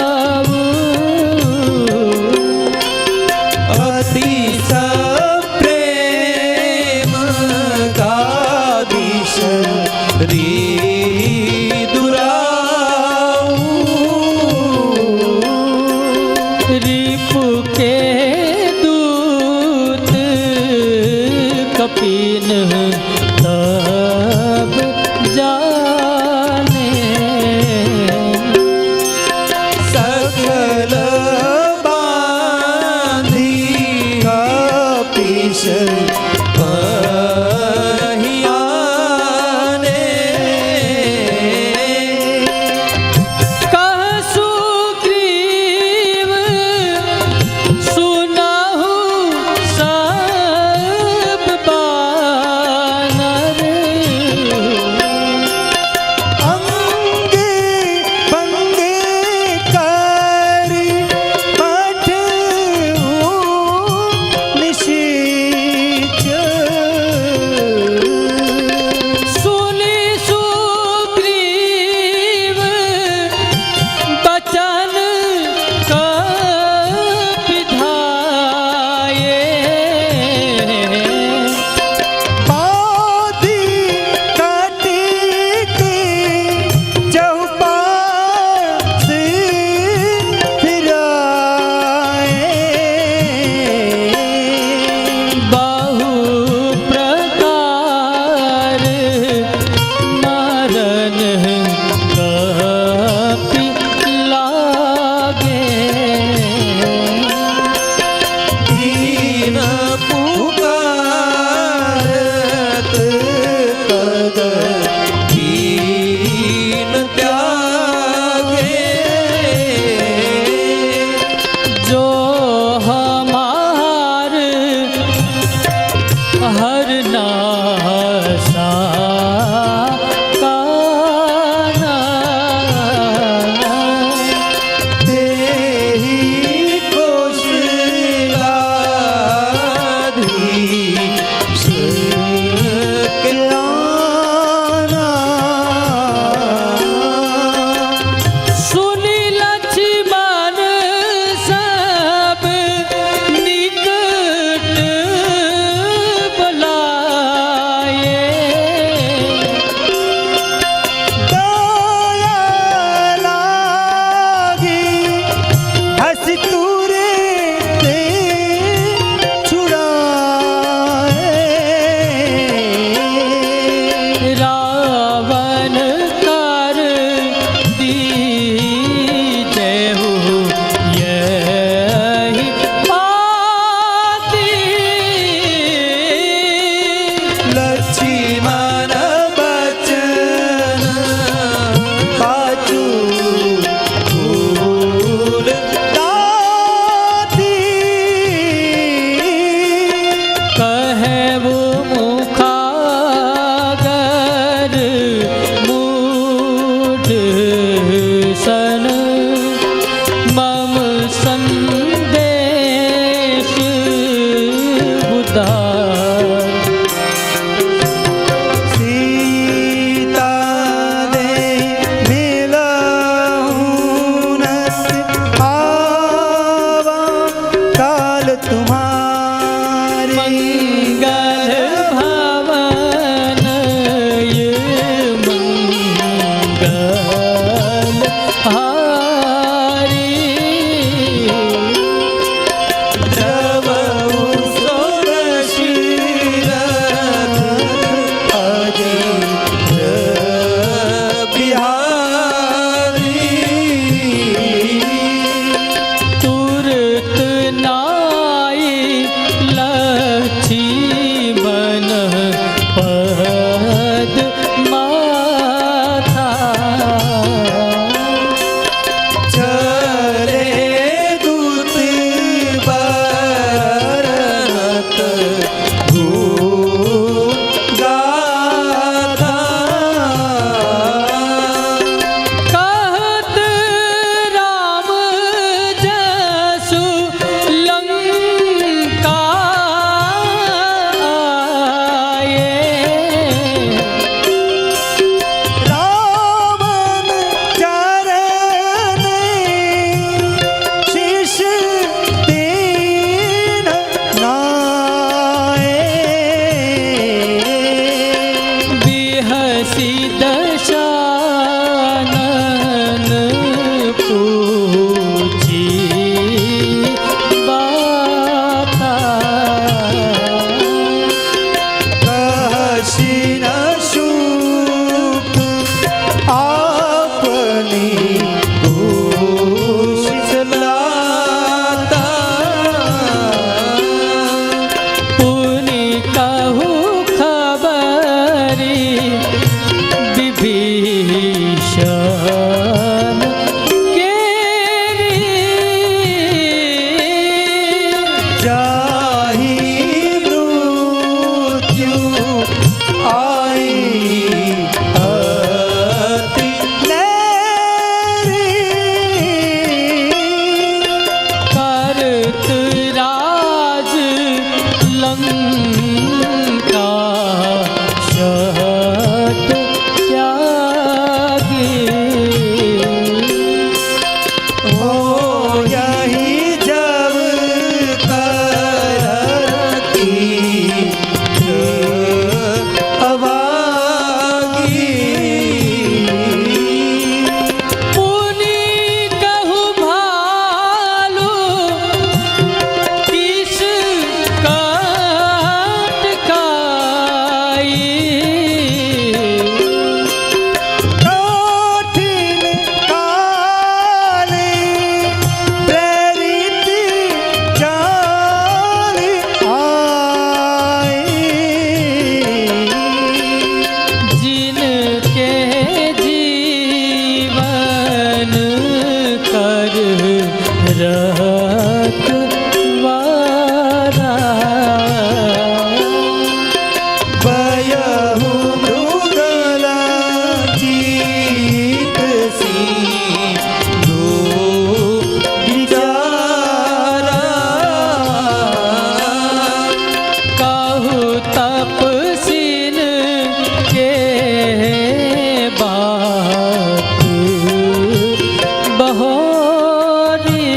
बहोरी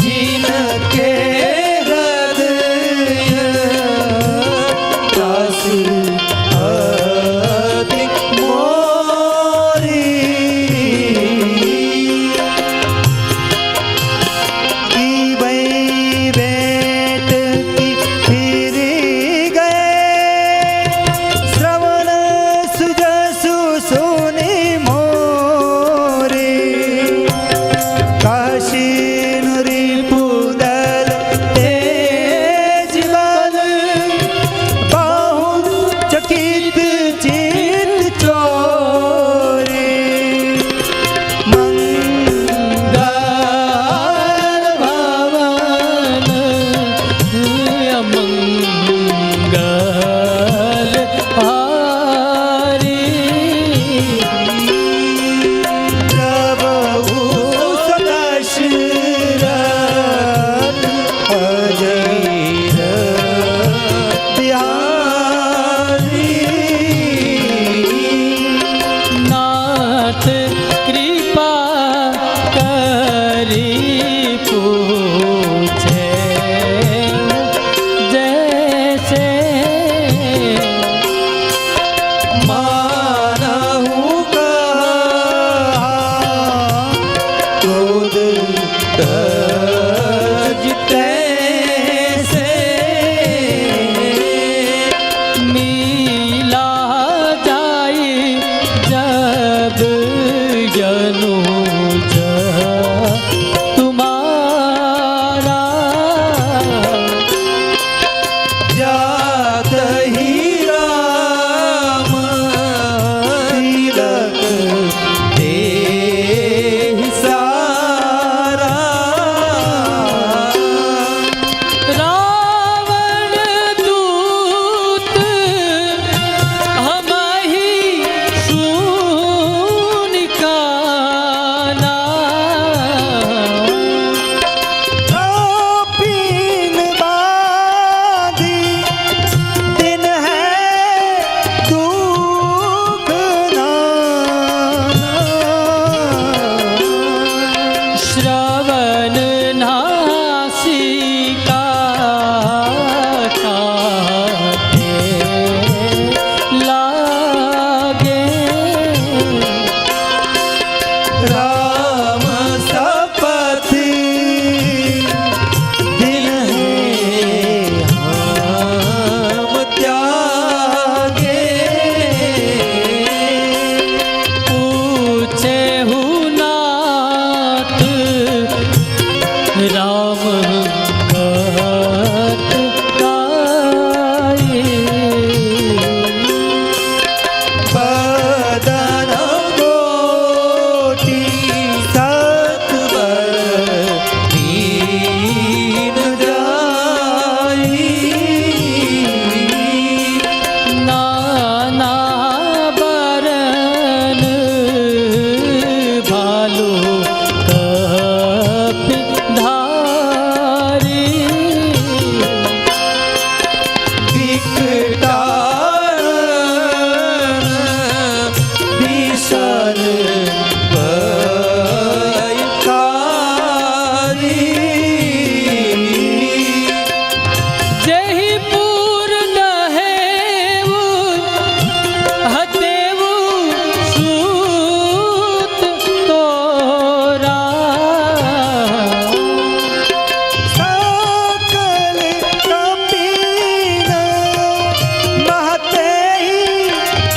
जिनके हृदय दास अधिक मोरी की भई भेंट की फिर गए श्रवण सुजसु सुनि मोरे काशी रिपुदल तेज बल बाहु चकित चित चोरे मंगल भवन अमंगल हारी प्रभु सदशरथ अजय बिहारी नाथ कृपा करी पूछे जैसे मानहु कहा क्रोध तज तैसे मिला जाई जब जनुज तुम्हारा जात ही राम तिलक देहि सारा रावण दूत हमहि सुन काना पीन बाधी दिन है दुख श्रवण नासिका काटे लागे राम सपथि दिन है हम त्यागे पूछे नाथ राम कहत काई बदन कोटि सतबर दीन जाई नाना बरन भालू कपि धारी विकटारण विशाल भयकारी जहि पूर दहेऊ हतेऊ सूत तोरा सकल कपीन महते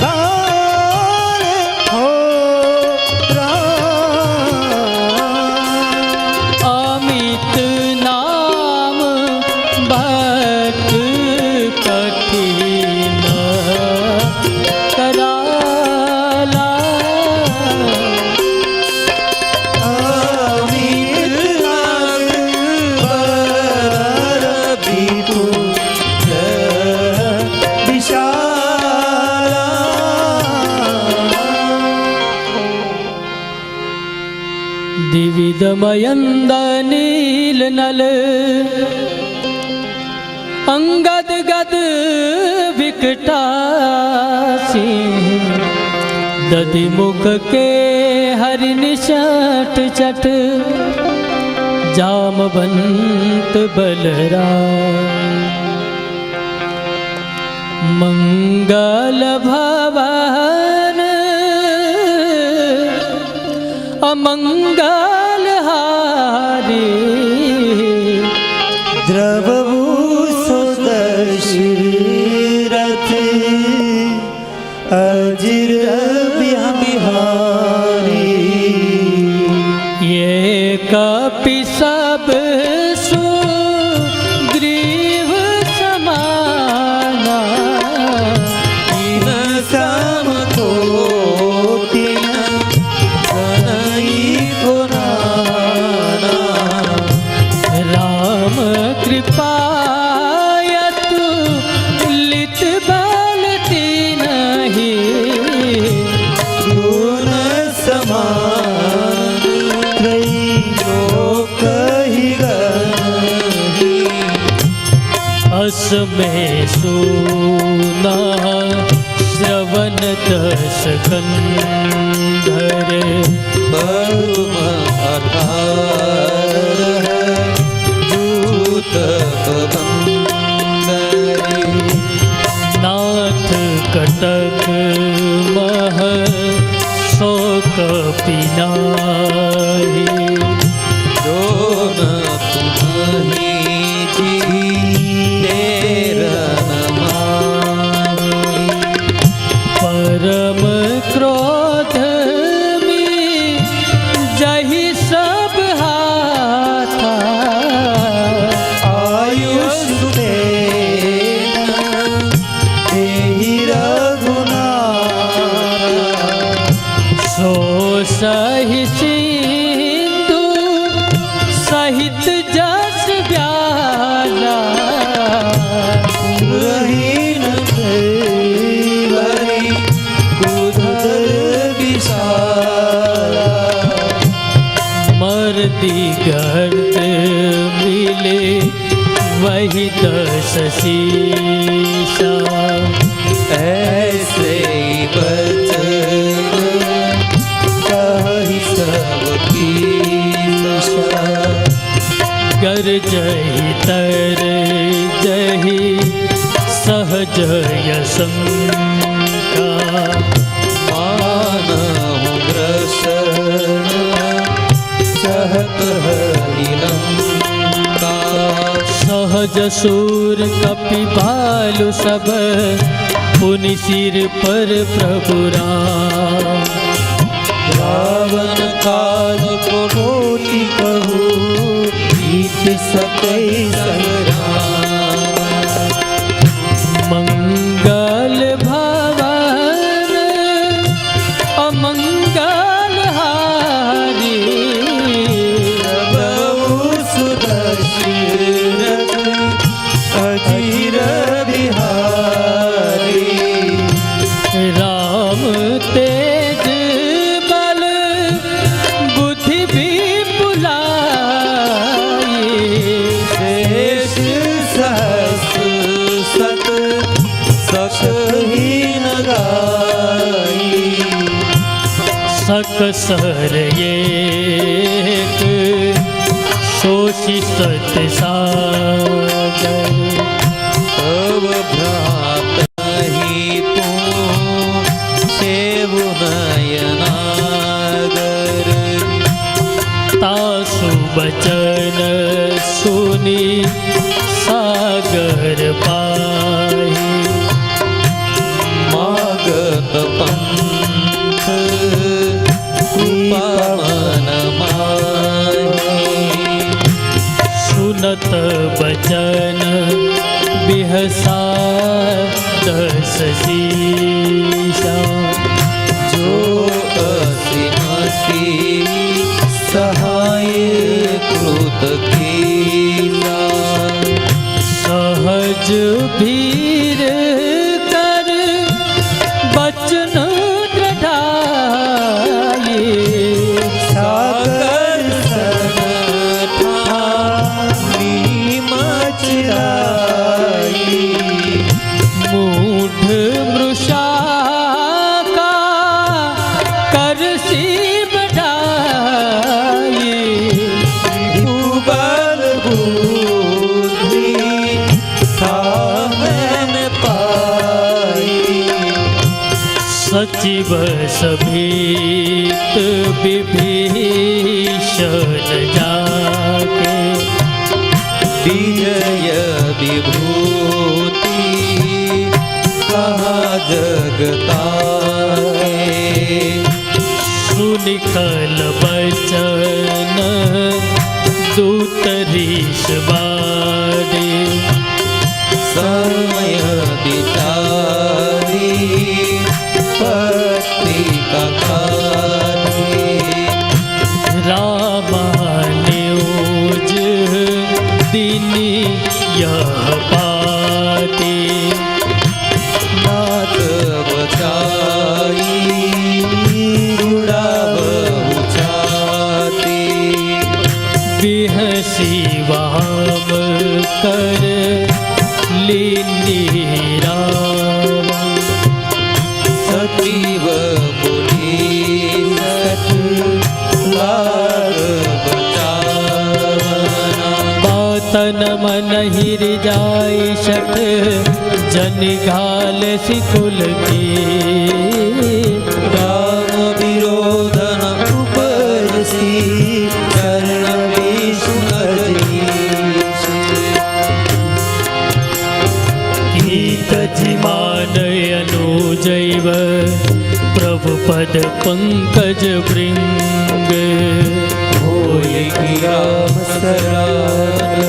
दान हो अमित नाम भक्त कठिन कराला अमीर बर विपु विशाला दिविदमयंद नील नल अंगद गद विकटासी दधि मुख के हरि निषट चट जामवंत बलराम। मंगल भवन अमंगल हारी द्रवभू सुदशरथ अजिर बिहारी। ये कपि सब सुग्रीव समाना इन सम को तिन गनई गुनाना। राम कृपायतु लित बल तिनहि गुण समान त्रैलोक ही गनहि। अस में सुना श्रवण दस कंधर बरुम अठार दूत बंदरी। नाथ कटक मह सो कपिनाहि दोन तुम्हि जी तेरन माही। परम क्रोध में जहि सब हाथा आयुष देन देहि रघुनाथ। सो सहि सिंधु सहित जस व्याला रहीन भरी कुधर विशाला। मर्दी गर्द मिले वही दस शीशा ऐसे बचन कहि सब कीसा। गर जही तर जही सहज यशंका मानहु ग्रसन चहत हरि लंका। सहज सूर कपि भालु सब पुनि सिर पर प्रभु राम। रावण काज कोटि कहू ईट सकै संग्राम। मंगल भवन अमंगल हारी प्रभु सुदशरथ अजिर बिहारी। राम तेज बल बुद्धि विपुलाई शेष सहस्र सत सकहीन गाई। सकसर एक शोषि सत सागर तब भ्रात नहीं तू सेवु नयनागर। तासु बचन सुनी सागर पाही मागत पंथ कृपामन माही। सुनत बचन बिहसा दस शीशा जो असीमसी सहाय कृत कीला। सहज भीर कर बचन दृढ़ाई सागर सन ठानी मचराई। मूढ़ मृषा का शिव सभीत विभीषण जाके विजय विभूति कहा जगताए सुनिखल बचन दूतरीश बारे समय बिचारी पति कथारी रामानुज दिनी यह पाती नाथ बचाई रुड़ा बहु छाती बिहसी वाम कर लीनी राम सजीव बोली सत लाग बचाना बातन मन हिर जाय शठ जन घाल सिकुल की राम विरोधन उपरसी चरण गीत जिमान अनुजैव प्रभु पद पंकज भृंग होय राम सराय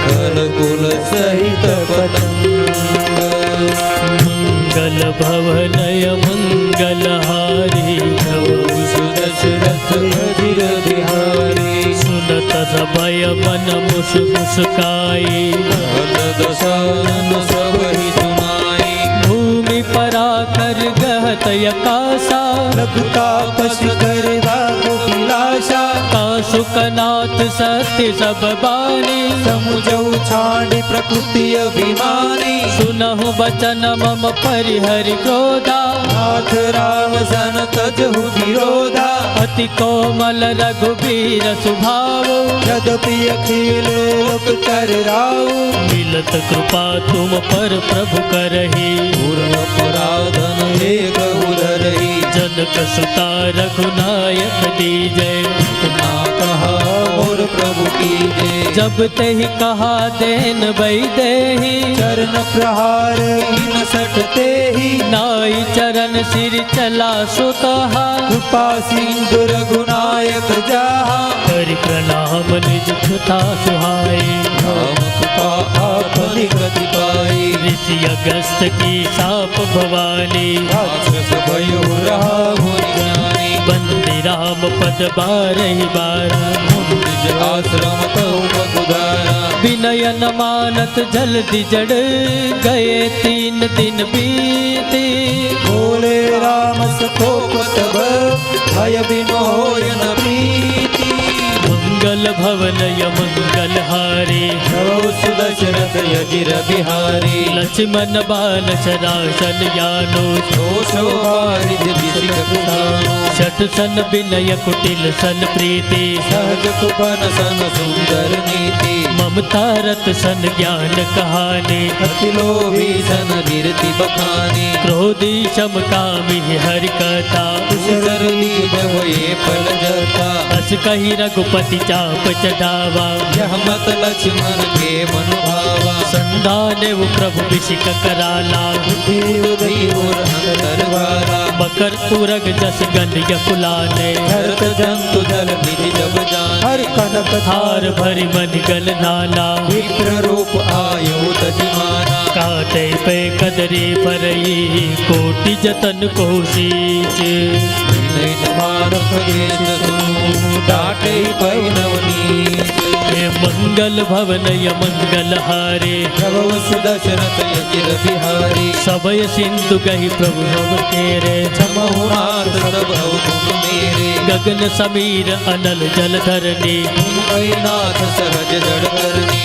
कल कुल सहित पतंग मंगल भवनय मंगलहारी सुदशरथ अजिर बिहारी सुनत भय मन मुस मुस्काई दशानन सब ही सुनाई भूमि पराकर गहत यकासा लघुता पशु कर विलासा कासुकनाथ सत्य सब बानी समुझौ छांड प्रकृति अभिमानी सुनहु बचन मम परिहरि क्रोधा नाथ राम सन तजहु विरोधा अति कोमल रघुबीर सुभाव यद्यपि अखिल लोक कर राव मिलत कृपा तुम पर प्रभु करही पूर्ण पराधन एक उदरही जनक सुता रघुनायक दीजय ना कहा और प्रभु की जय जब तेहि कहा देन देहि चरण प्रहार इन सटते ही नाई चरण सिर चला सुतहा कृपा सिंधु रघुनायक जाहा करि प्रणाम निज कृता सुहाई राम कृपा आपनि गति पाई ऋषि अगस्त की साप भवानी राक्षस भयो रहा मुनि ज्ञानी बंदे राम पद बारहि बारा निज आश्रम कहु बगुधारा विनयन मानत जल्दी जड़ गए 3 दिन बीते बोले राम सतोक तब भय बिनु होय न प्रीति मंगल भवनय मंगल हारे नवौ सुदशरथ अजिर बिहारी लक्ष्मण बाल शराशन यानो शोषो वारिज बिसिक पुराणो शठ सन विनय कुटिल सन प्रीति सहज कुपन सन सुंदर नीति ममता रत सन ज्ञान कहानी अति लोभी सन कीर्ति बखानी क्रोधी शम कामी हरि कथा सरली जब ये फल जता अस कही रघुपति चाप चढ़ावा यह मत लक्ष्मण के मन भावा संधाने वो प्रभु विषिक कराला धीर अंतर वाला मकर तुरग जस गंध यकुलाने भरत जंतु जल निधि जब जान हर कनक हार भरि मन गल नाला विप्र रूप आयु तजमाना काटे पे कदरी परई कोटि जतन को सींच मानव खगेश सुनु डाटे पैनवनी हे मंगल भवन य मंगल हारे प्रभु सुदशरथ अजिर बिहारी सबय सिंधु गहि प्रभु भव तेरे क्षमहु नाथ सब अवगुण मेरे गगन समीर अनल जल धरनी नाथ सहज जड़ करनी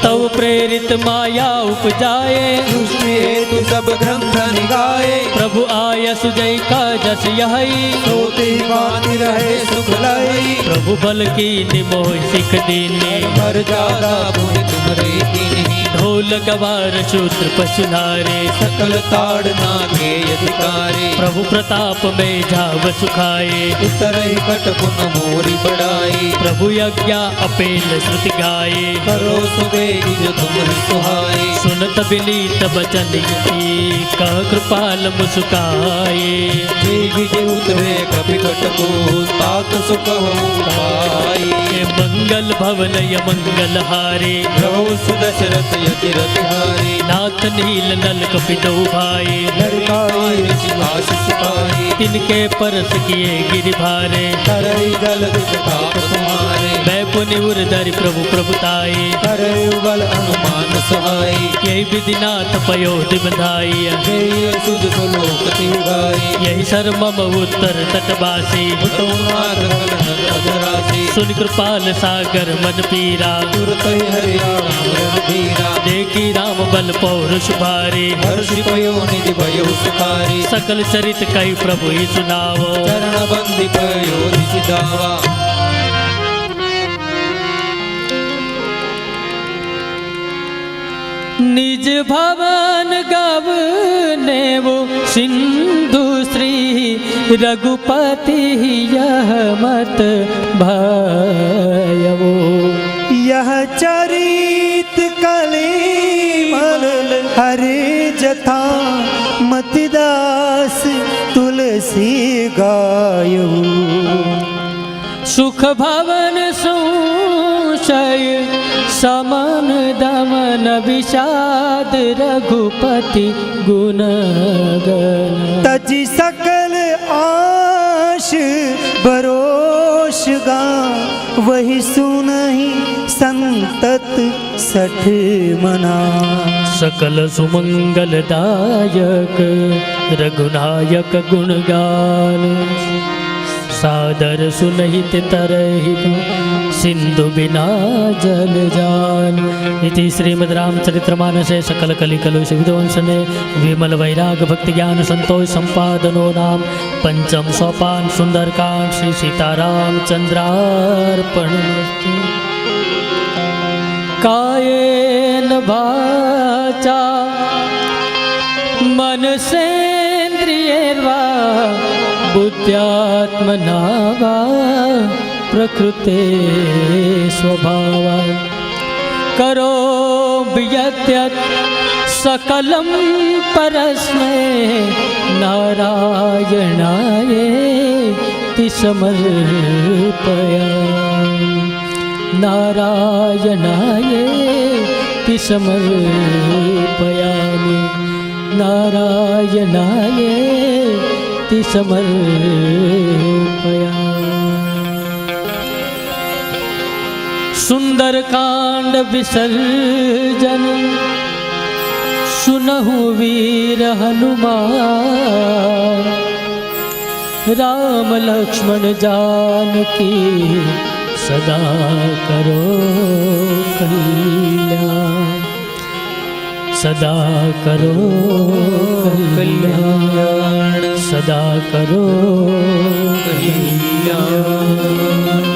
तव प्रेरित माया उपजाए सृष्टि हेतु सब ग्रंथ निगाए प्रभु आय सुजय का जस यही सोते भांति रहे सुख लई प्रभु बल की निमोह सिख दीनी पर ज्यादा पुनि तुमरे कीन्ही ढोल गवार शूद्र पशु नारे, सकल ताड़ना के अधिकारे, प्रभु प्रताप में जाव सुखाए, उतरहि कट पुन मोरी बढ़ाई, प्रभु यज्ञ अपेल श्रुति गाए, करो सुबेग जो तुम सुहाए, सुनत विनीत बचन यति, कह कृपाल मुस्काए। विजय उतरे कपि कटको, तात सुख पाई, ये मंगल भवन य मंगल हारे, प्रभु सुदशरथ यति रति हारे, नाथ नील नल कपितौ भाई, लड़काई ऋषि आशीष पाई, तिनके परस किए गिरि भारे, करई जल ताप तुम्हारे, बैपुनि उर्धरि प्रभु प्रभुताई, करई बल अनुमान सहाय, यही विधिनाथ पयोधि बंधाई, जय सुध सुलोक तिगाई, यही सर्मम उत्तर तटवासी, उत्तमार कलनत अधरासी, सुन कृपाल सागर मन पीरा, तुरत ही हरि नाम धीरा, देखी राम बल पौरुष भारी, हर्षि पयो निधि भयो सुखारी, सकल चरित कई प्रभु ही सुनावो, चरण बंदी पयो निधि दावा, निज भवन गवने वो सिंधु श्री रघुपति यह मत भयवो, यह चरित कलिमल हरे जथा मतिदास तुलसी गायो, सुख भवन संशय समन दमन विषाद रघुपति गुण गण, तजी सकल आश बरोष गा, वही सुनहि संतत सठ मना, सकल सुमंगल दायक रघुनायक गुणगान, सादर सुनहित तरहित सिंधु बिना जल जान। इति श्रीमद् रामचरितमानसे सकल कलिकलुष विध्वंसने विमल वैराग भक्ति ज्ञान संतोष संपादनो नाम पंचम सोपान सुंदरकांड श्री सीताराम चंद्रार्पणमस्तु। कायेन वाचा मनसेन्द्रियैर्वा बुद्ध्यात्मना वा प्रकृते स्वभावात् करोमि यद्यत् सकलं परस्मै नारायणायेति समर्पयामि, नारायणायेति समर्पयामि, नारायणायेति समर्पयामि। सुंदरकांड विसर्जन सुनहु वीर हनुमान, राम लक्ष्मण जानकी सदा करो कल्याण, सदा करो कल्याण, सदा करो कल्याण।